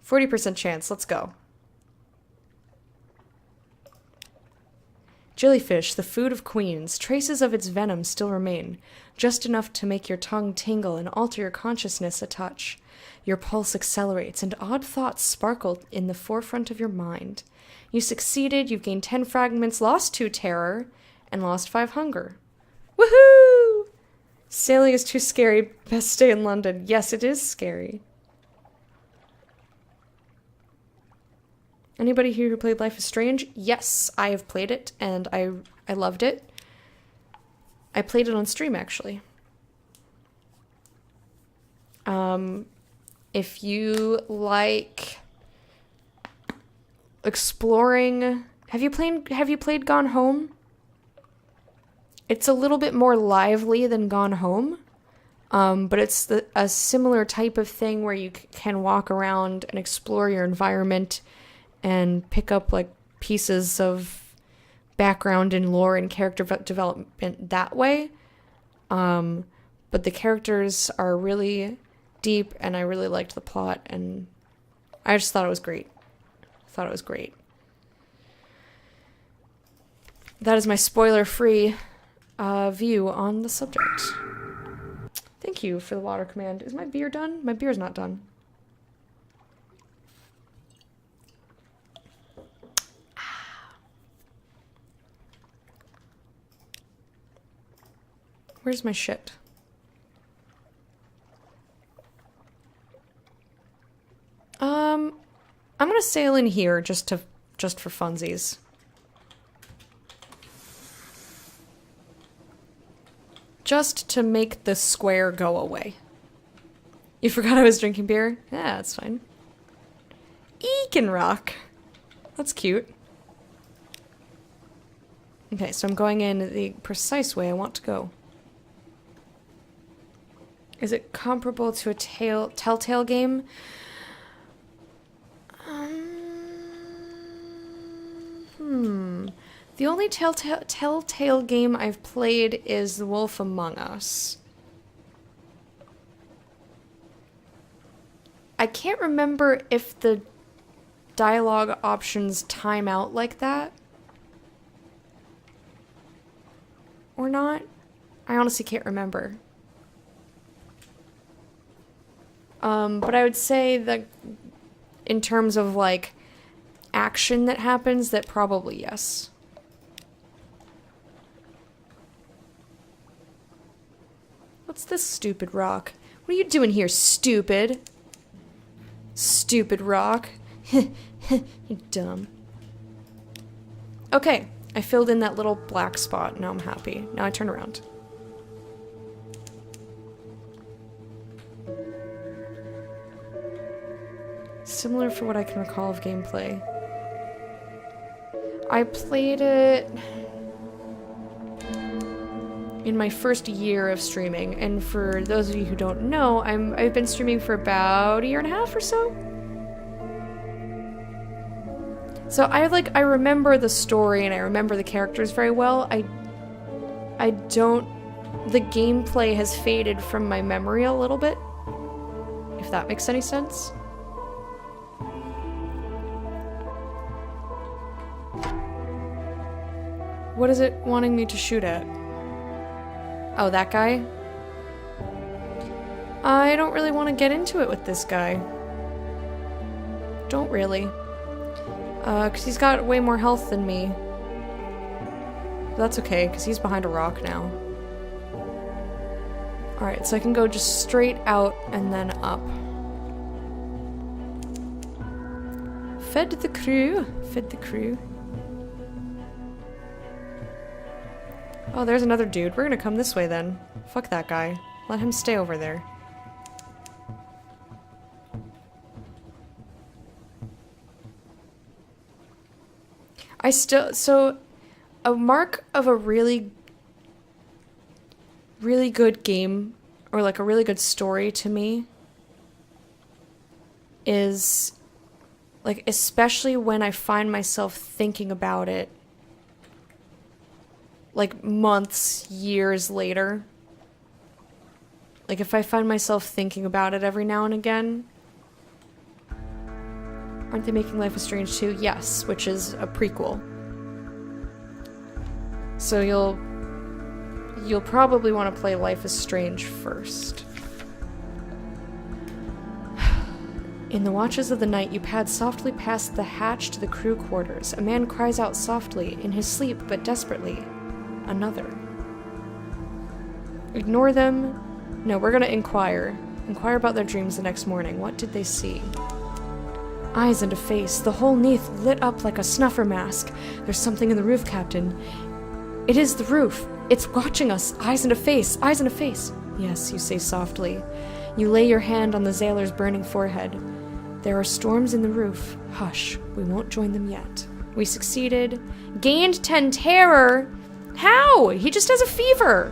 40% chance. Let's go. Jellyfish, the food of queens. Traces of its venom still remain, just enough to make your tongue tingle and alter your consciousness a touch. Your pulse accelerates, and odd thoughts sparkle in the forefront of your mind. You succeeded, you've gained 10 fragments, lost 2 terror, and lost 5 hunger. Woohoo! Sailing is too scary. Best stay in London. Yes, it is scary. Anybody here who played Life is Strange? Yes, I have played it, and I loved it. I played it on stream, actually. If you like exploring... Have you played Gone Home? It's a little bit more lively than Gone Home, but it's a similar type of thing where you can walk around and explore your environment and pick up like pieces of background and lore and character development that way. But the characters are really deep, and I really liked the plot, and I just thought it was great. That is my spoiler-free view on the subject. Thank you for the water command. Is my beer done? My beer's not done. Where's my shit? I'm gonna sail in here just for funsies. Just to make the square go away. You forgot I was drinking beer? Yeah, that's fine. Ekin rock. That's cute. Okay, so I'm going in the precise way I want to go. Is it comparable to a Telltale game? The only Telltale game I've played is The Wolf Among Us. I can't remember if the dialogue options time out like that or not. I honestly can't remember. But I would say that in terms of like action that happens, that probably yes. What's this stupid rock? What are you doing here, stupid? Stupid rock. You dumb. Okay, I filled in that little black spot. Now I'm happy. Now I turn around. Similar for what I can recall of gameplay. I played it in my first year of streaming, and for those of you who don't know, I've been streaming for about a year and a half or so. So I remember the story and I remember the characters very well. I don't... The gameplay has faded from my memory a little bit, if that makes any sense. What is it wanting me to shoot at? Oh, that guy? I don't really want to get into it with this guy. Don't really. 'Cause he's got way more health than me. But that's okay, because he's behind a rock now. Alright, so I can go just straight out and then up. Fed the crew. Fed the crew. Oh, there's another dude. We're gonna come this way then. Fuck that guy. Let him stay over there. So, a mark of a really good game, or like a really good story to me, is, like, especially when I find myself thinking about it like months, years later. Like if I find myself thinking about it every now and again. Aren't they making Life is Strange 2? Yes, which is a prequel. So you'll probably want to play Life is Strange first. In the watches of the night, you pad softly past the hatch to the crew quarters. A man cries out softly, in his sleep but desperately. Another. Ignore them. No, we're gonna inquire. Inquire about their dreams the next morning. What did they see? Eyes and a face. The whole Neath lit up like a snuffer mask. There's something in the roof, Captain. It is the roof. It's watching us. Eyes and a face. Eyes and a face. Yes, you say softly. You lay your hand on the Zailer's burning forehead. There are storms in the roof. Hush. We won't join them yet. We succeeded. Gained 10 terror. How? He just has a fever.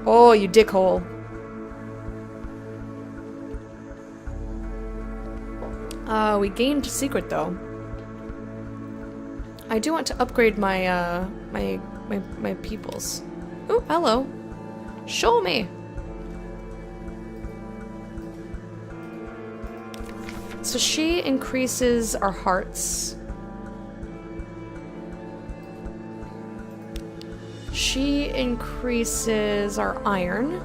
Oh, you dickhole. We gained secret though. I do want to upgrade my my peoples. Ooh, hello. Show me. So she increases our hearts. She increases our iron.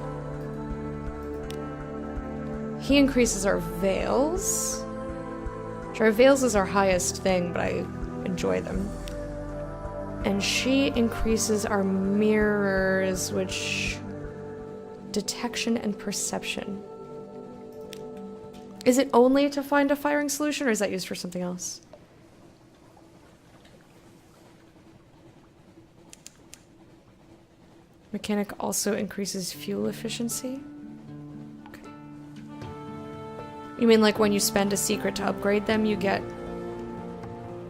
He increases our veils. Our veils is our highest thing, but I enjoy them. And she increases our mirrors, which... detection and perception. Is it only to find a firing solution, or is that used for something else? Mechanic also increases fuel efficiency. You mean like when you spend a secret to upgrade them, you get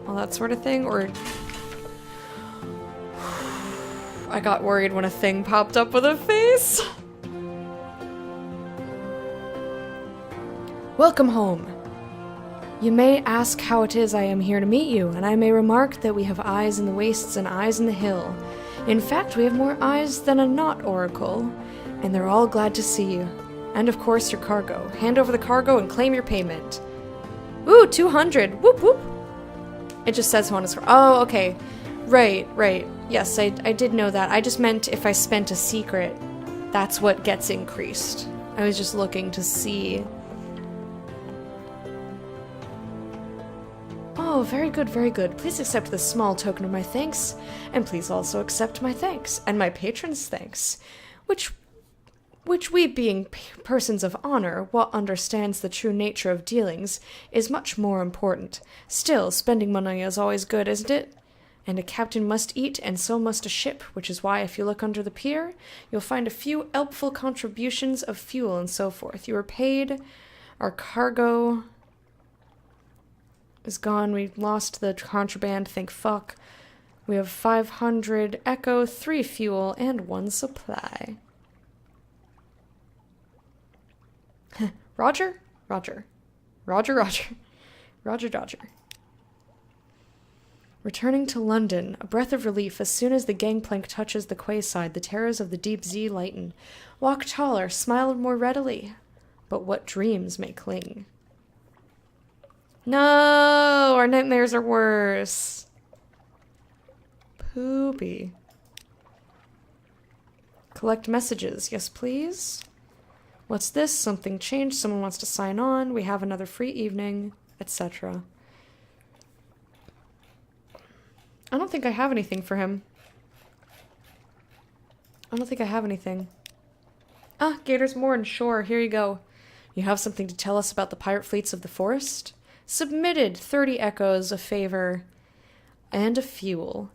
all that sort of thing? Or... I got worried when a thing popped up with a face. Welcome home. You may ask how it is I am here to meet you, and I may remark that we have eyes in the wastes and eyes in the hill. In fact, we have more eyes than a knot oracle, and they're all glad to see you. And of course your cargo. Hand over the cargo and claim your payment. Ooh, 200. Whoop whoop. It just says on his... Oh, okay. Right. Yes, I did know that. I just meant if I spent a secret, that's what gets increased. I was just looking to see. Oh, very good, very good. Please accept this small token of my thanks. And please also accept my thanks. And my patron's thanks. Which we, being persons of honor, what understands the true nature of dealings, is much more important. Still, spending money is always good, isn't it? And a captain must eat, and so must a ship, which is why if you look under the pier, you'll find a few helpful contributions of fuel and so forth. You were paid, our cargo is gone, we lost the contraband, thank fuck. We have 500 echo, 3 fuel, and 1 supply. Roger. Returning to London, a breath of relief as soon as the gangplank touches the quayside, the terrors of the deep sea lighten. Walk taller, smile more readily. But what dreams may cling? No, our nightmares are worse. Poopy. Collect messages, yes please. What's this? Something changed. Someone wants to sign on. We have another free evening, etc. I don't think I have anything for him. I don't think I have anything. Ah, Gator's Morn, sure, here you go. You have something to tell us about the pirate fleets of the forest? Submitted 30 echoes, a favor, and a fuel.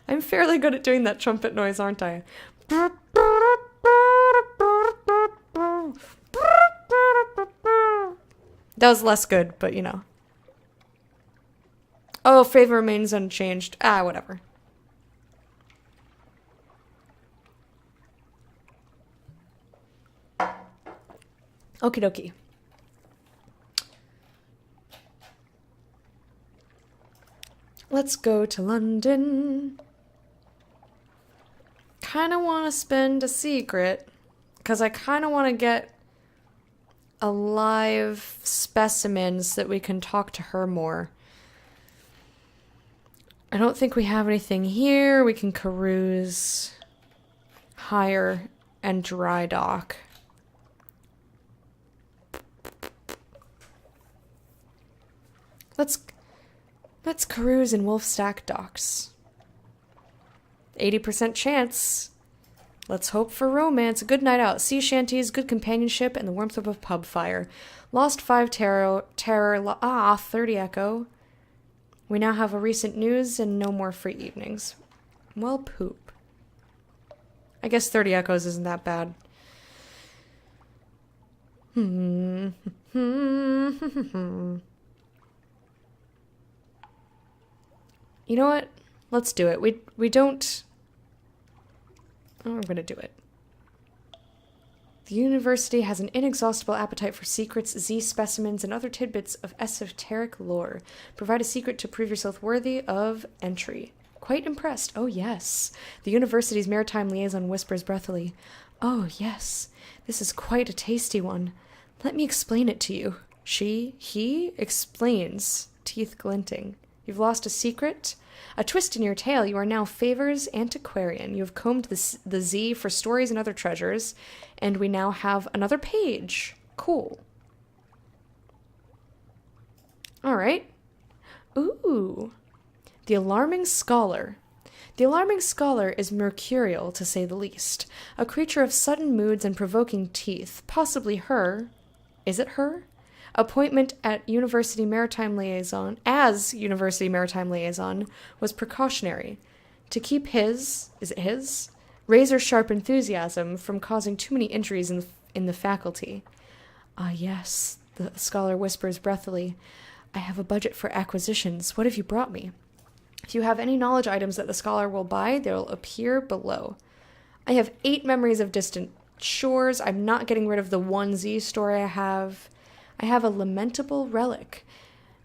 I'm fairly good at doing that trumpet noise, aren't I? That was less good, but you know. Oh, favor remains unchanged. Ah, whatever. Okie dokie. Let's go to London. Kind of want to spend a secret, because I kind of want to get a live specimen so that we can talk to her more. I don't think we have anything here. We can carouse, hire, and dry dock. Let's cruise in Wolfstack Docks. 80% chance. Let's hope for romance. A good night out. Sea shanties, good companionship, and the warmth of a pub fire. Lost 5 terror, 30 echo. We now have a recent news and no more free evenings. Well, poop. I guess 30 echoes isn't that bad. You know what? Let's do it. We don't... Oh, we're gonna do it. The university has an inexhaustible appetite for secrets, Z specimens, and other tidbits of esoteric lore. Provide a secret to prove yourself worthy of entry. Quite impressed. Oh, yes. The university's maritime liaison whispers breathily. Oh, yes. This is quite a tasty one. Let me explain it to you. He explains, teeth glinting. You've lost a secret? A twist in your tale. You are now Favors Antiquarian. You have combed the Z for stories and other treasures, and we now have another page. Cool. All right. Ooh. The Alarming Scholar. The Alarming Scholar is mercurial, to say the least. A creature of sudden moods and provoking teeth. Possibly her. Is it her? Appointment at University Maritime Liaison, as University Maritime Liaison, was precautionary. To keep his razor-sharp enthusiasm from causing too many injuries in the faculty. Ah, yes, the scholar whispers breathily. I have a budget for acquisitions. What have you brought me? If you have any knowledge items that the scholar will buy, they'll appear below. I have 8 memories of distant shores. I'm not getting rid of the 1Z story I have. I have a lamentable relic.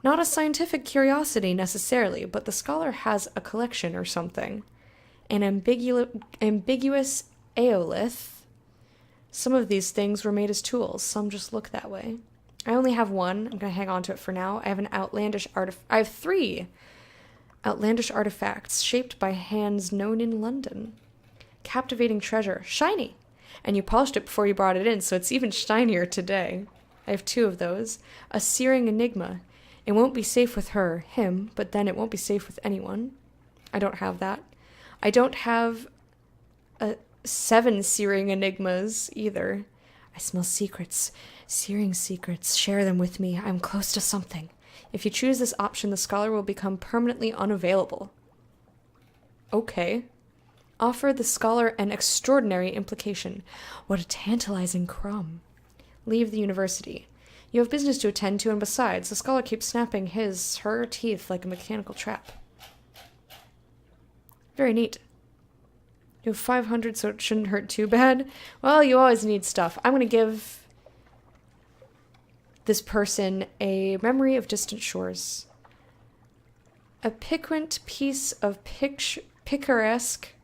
Not a scientific curiosity necessarily, but the scholar has a collection or something. An ambiguous aolith. Some of these things were made as tools. Some just look that way. I only have one. I'm going to hang on to it for now. I have an outlandish I have 3 outlandish artifacts shaped by hands known in London. Captivating treasure. Shiny. And you polished it before you brought it in, so it's even shinier today. I have 2 of those. A searing enigma. It won't be safe with him, but then it won't be safe with anyone. I don't have that. I don't have 7 searing enigmas either. I smell secrets. Searing secrets. Share them with me. I'm close to something. If you choose this option, the scholar will become permanently unavailable. Okay. Offer the scholar an extraordinary implication. What a tantalizing crumb. Leave the university. You have business to attend to, and besides, the scholar keeps snapping her teeth like a mechanical trap. Very neat. You have 500, so it shouldn't hurt too bad. Well, you always need stuff. I'm going to give this person a memory of distant shores. A piquant piece of picaresque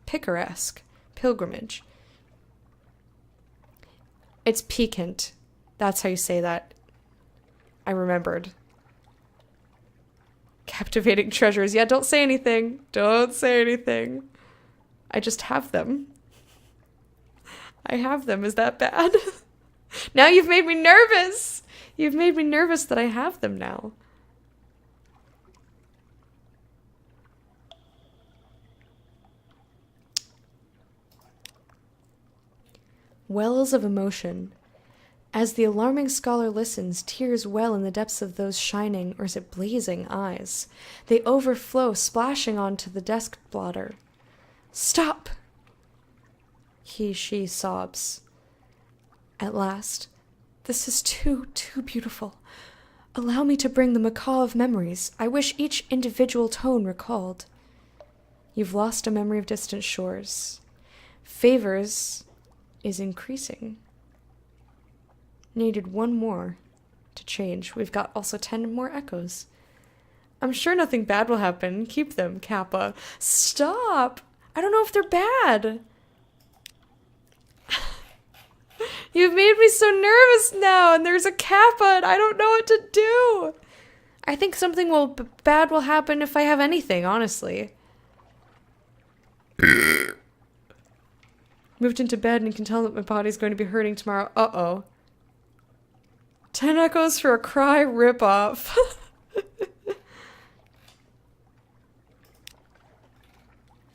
pilgrimage. It's piquant. That's how you say that. I remembered. Captivating treasures. Yeah, don't say anything. Don't say anything. I just have them. I have them. Is that bad? Now you've made me nervous. You've made me nervous that I have them now. Wells of emotion. As the alarming scholar listens, tears well in the depths of those shining, or is it blazing, eyes. They overflow, splashing onto the desk blotter. Stop! She sobs. At last. This is too beautiful. Allow me to bring the macaw of memories. I wish each individual tone recalled. You've lost a memory of distant shores. Favors is increasing. Needed 1 more to change. We've got also 10 more echoes. I'm sure nothing bad will happen. Keep them, Kappa. Stop! I don't know if they're bad. You've made me so nervous now, and there's a Kappa, and I don't know what to do. I think something bad will happen if I have anything, honestly. Moved into bed and can tell that my body's going to be hurting tomorrow. Uh-oh. 10 echoes for a cry ripoff.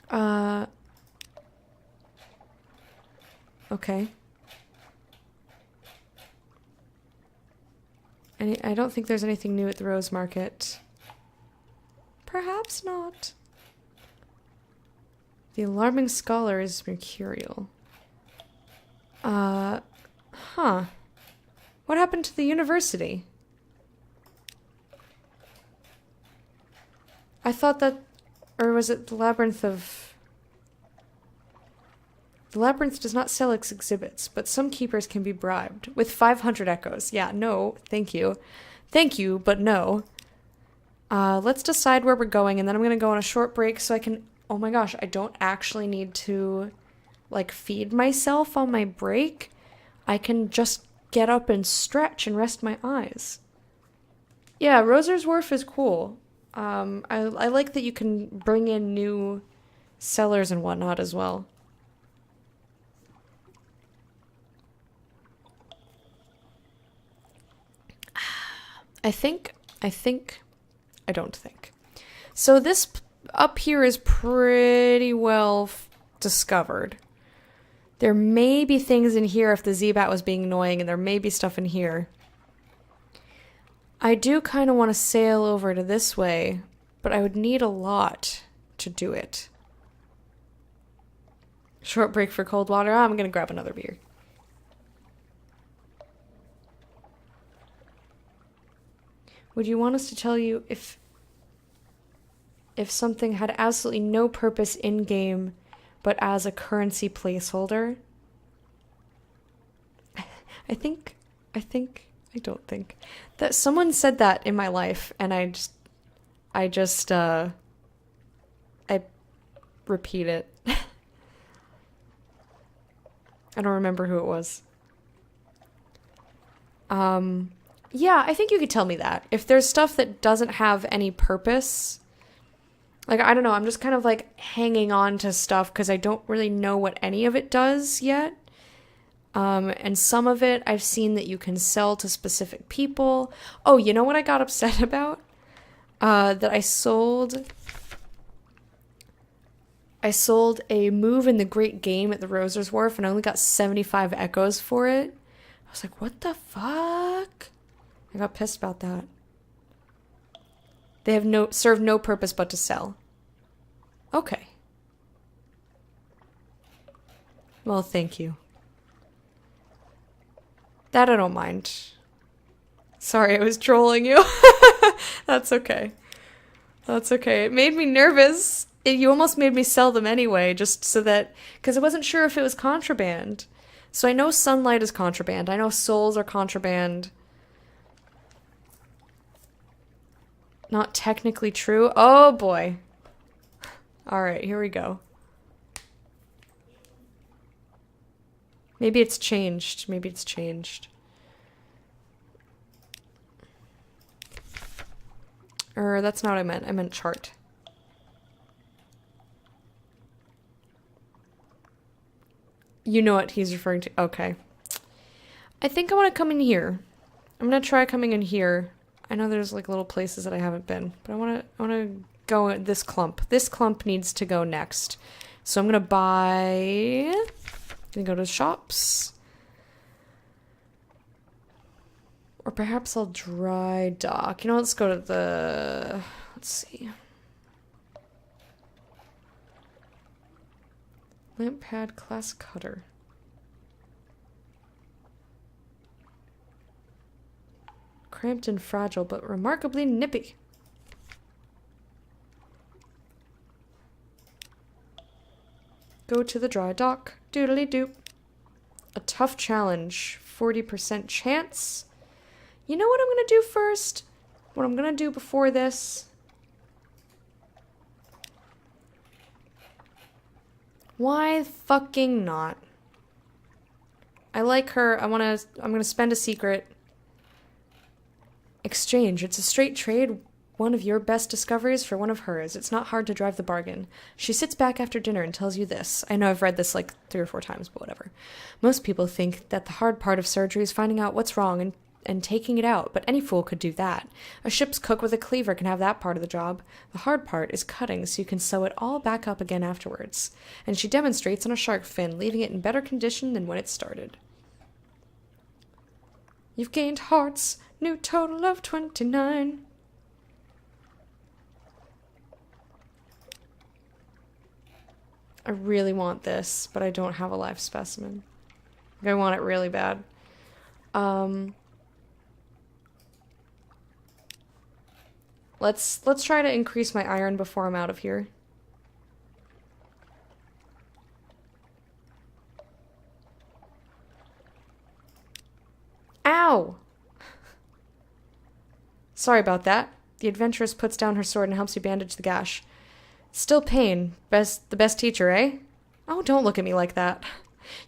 Uh, okay. I don't think there's anything new at the Rose Market. Perhaps not. The alarming scholar is mercurial. Huh. What happened to the university? I thought that... Or was it the Labyrinth of... The Labyrinth does not sell its exhibits, but some keepers can be bribed. With 500 echoes. Yeah, no, thank you. Thank you, but no. Let's decide where we're going, and then I'm gonna go on a short break so I can... Oh my gosh, I don't actually need to, like, feed myself on my break. I can just get up and stretch and rest my eyes. Yeah, Roser's Wharf is cool. I like that you can bring in new sellers and whatnot as well. I don't think. So this up here is pretty well discovered. There may be things in here if the Z-Bat was being annoying, and there may be stuff in here. I do kind of want to sail over to this way, but I would need a lot to do it. Short break for cold water. I'm gonna grab another beer. Would you want us to tell you if something had absolutely no purpose in-game, but as a currency placeholder? I don't think. That someone said that in my life, and I repeat it. I don't remember who it was. Yeah, I think you could tell me that. If there's stuff that doesn't have any purpose, like, I don't know, I'm just kind of, like, hanging on to stuff because I don't really know what any of it does yet. And some of it I've seen that you can sell to specific people. Oh, you know what I got upset about? That I sold a move in the Great Game at the Roser's Wharf and I only got 75 echoes for it. I was like, what the fuck? I got pissed about that. They have serve no purpose but to sell. Okay. Well, thank you. That I don't mind. Sorry, I was trolling you. That's okay. That's okay. It made me nervous. You almost made me sell them anyway, just so that... Because I wasn't sure if it was contraband. So I know sunlight is contraband. I know souls are contraband. Not technically true. Oh, boy. Alright, here we go. Maybe it's changed. Maybe it's changed. Or that's not what I meant. I meant chart. You know what he's referring to. Okay. I think I want to come in here. I'm going to try coming in here. I know there's like little places that I haven't been, but I want to go at this clump. This clump needs to go next. So I'm going to buy... I'm going to go to shops. Or perhaps I'll dry dock. You know, let's go to the... Let's see. Lamp pad class cutter. Cramped and fragile, but remarkably nippy. Go to the dry dock. Doodly doop. A tough challenge. 40% chance. You know what I'm gonna do first? What I'm gonna do before this? Why fucking not? I like her. I'm gonna spend a secret. Exchange. It's a straight trade. One of your best discoveries for one of hers. It's not hard to drive the bargain. She sits back after dinner and tells you this. I know I've read this like 3 or 4 times, but whatever. Most people think that the hard part of surgery is finding out what's wrong and taking it out, but any fool could do that. A ship's cook with a cleaver can have that part of the job. The hard part is cutting so you can sew it all back up again afterwards. And she demonstrates on a shark fin, leaving it in better condition than when it started. You've gained hearts, new total of 29. I really want this, but I don't have a live specimen. I want it really bad. Let's try to increase my iron before I'm out of here. Ow! Sorry about that. The adventuress puts down her sword and helps you bandage the gash. Still pain. The best teacher, eh? Oh, don't look at me like that.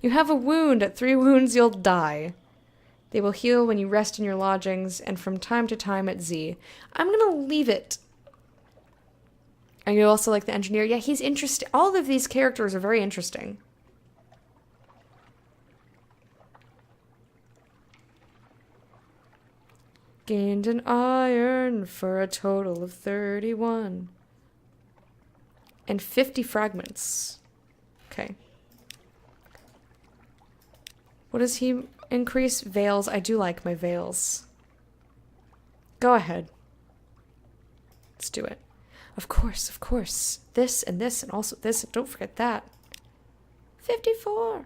You have a wound. At 3 wounds, you'll die. They will heal when you rest in your lodgings, and from time to time at Z. I'm gonna leave it. And you also like the engineer? Yeah, he's interesting. All of these characters are very interesting. Gained an iron for a total of 31. And 50 fragments. Okay. What does he increase? Veils. I do like my veils. Go ahead. Let's do it. Of course, of course. This and also this. And don't forget that. 54.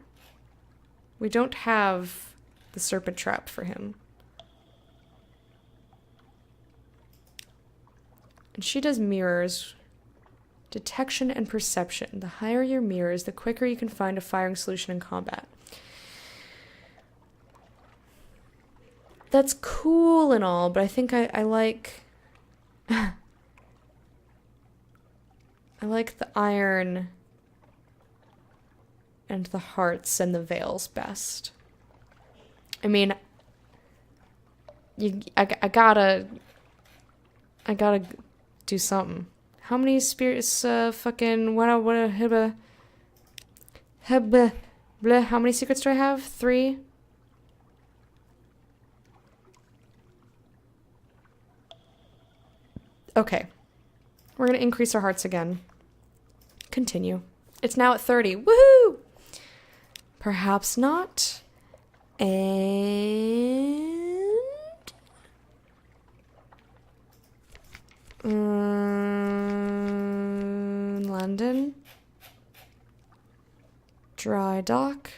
We don't have the serpent trap for him. And she does mirrors. Detection and perception. The higher your mirrors, the quicker you can find a firing solution in combat. That's cool and all, but I think I like... I like the iron and the hearts and the veils best. I mean, I gotta do something. How many spirits, fucking, how many secrets do I have? 3? Okay. We're gonna increase our hearts again. Continue. It's now at 30. Woohoo! Perhaps not. And... London. Dry dock.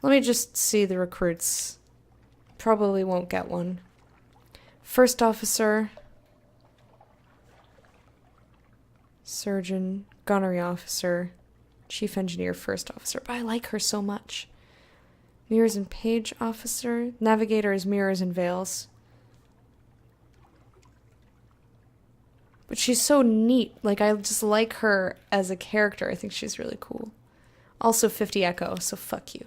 Let me just see the recruits. Probably won't get one. First officer. Surgeon. Gunnery officer. Chief engineer. First officer. But I like her so much. Mirrors and page officer. Navigator is mirrors and veils. But she's so neat. Like, I just like her as a character. I think she's really cool. Also 50 echo, so fuck you.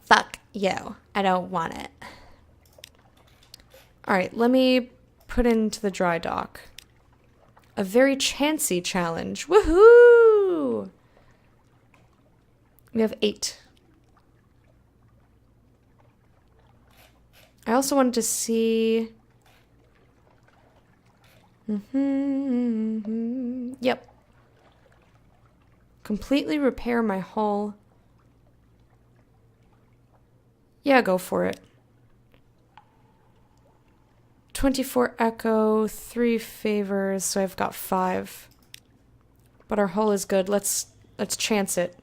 Fuck you. I don't want it. Alright, let me put into the dry dock. A very chancy challenge. Woohoo! We have 8. I also wanted to see... Yep. Completely repair my hull. Yeah, go for it. 24 echo, 3 favors, so I've got 5. But our hull is good. Let's chance it.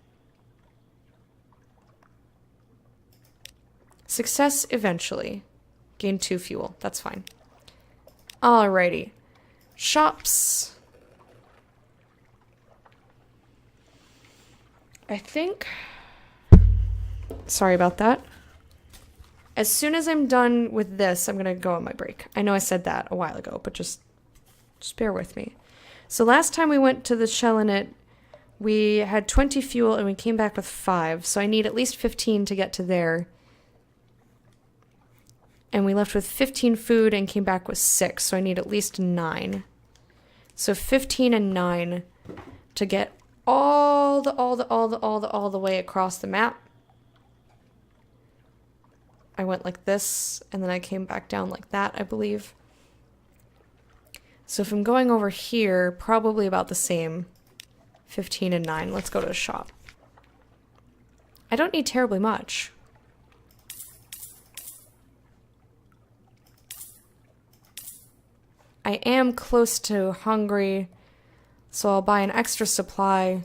Success eventually. Gain 2 fuel. That's fine. Alrighty. Shops. I think... Sorry about that. As soon as I'm done with this, I'm going to go on my break. I know I said that a while ago, but just bear with me. So last time we went to the Shell-in-It, we had 20 fuel and we came back with 5. So I need at least 15 to get to there. And we left with 15 food and came back with 6. So I need at least 9. So 15 and 9 to get all the way across the map. I went like this, and then I came back down like that, I believe. So if I'm going over here, probably about the same. 15 and 9. Let's go to the shop. I don't need terribly much. I am close to hungry, so I'll buy an extra supply.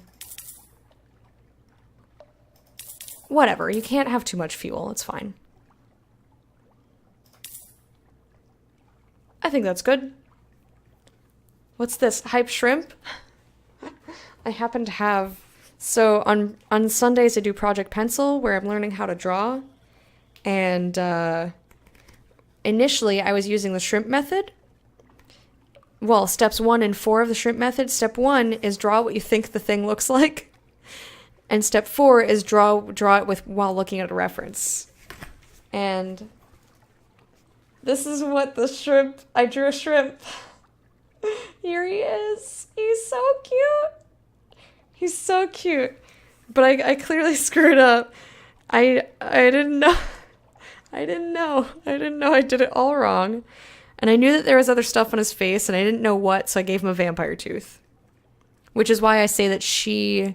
Whatever, you can't have too much fuel, it's fine. I think that's good. What's this? Hype shrimp? I happen to have... So on Sundays I do Project Pencil, where I'm learning how to draw. And initially I was using the shrimp method. Well, steps 1 and 4 of the shrimp method. Step 1 is draw what you think the thing looks like. And step 4 is draw it with while looking at a reference. And this is what the shrimp... I drew a shrimp. Here he is. He's so cute. He's so cute. But I clearly screwed up. I didn't know. I didn't know I did it all wrong. And I knew that there was other stuff on his face, and I didn't know what, so I gave him a vampire tooth. Which is why I say that she...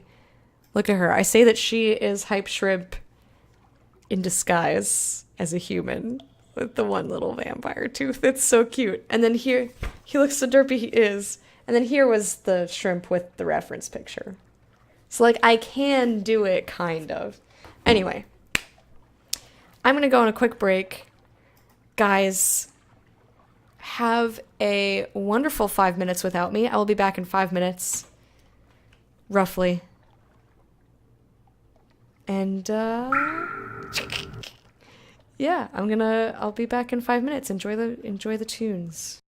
Look at her. I say that she is Hype Shrimp in disguise as a human with the one little vampire tooth. It's so cute. And then here, he looks so derpy, he is. And then here was the shrimp with the reference picture. So, like, I can do it, kind of. Anyway. I'm going to go on a quick break. Guys, have a wonderful 5 minutes without me. I will be back in 5 minutes. Roughly. And, yeah, I'll be back in 5 minutes. Enjoy the tunes.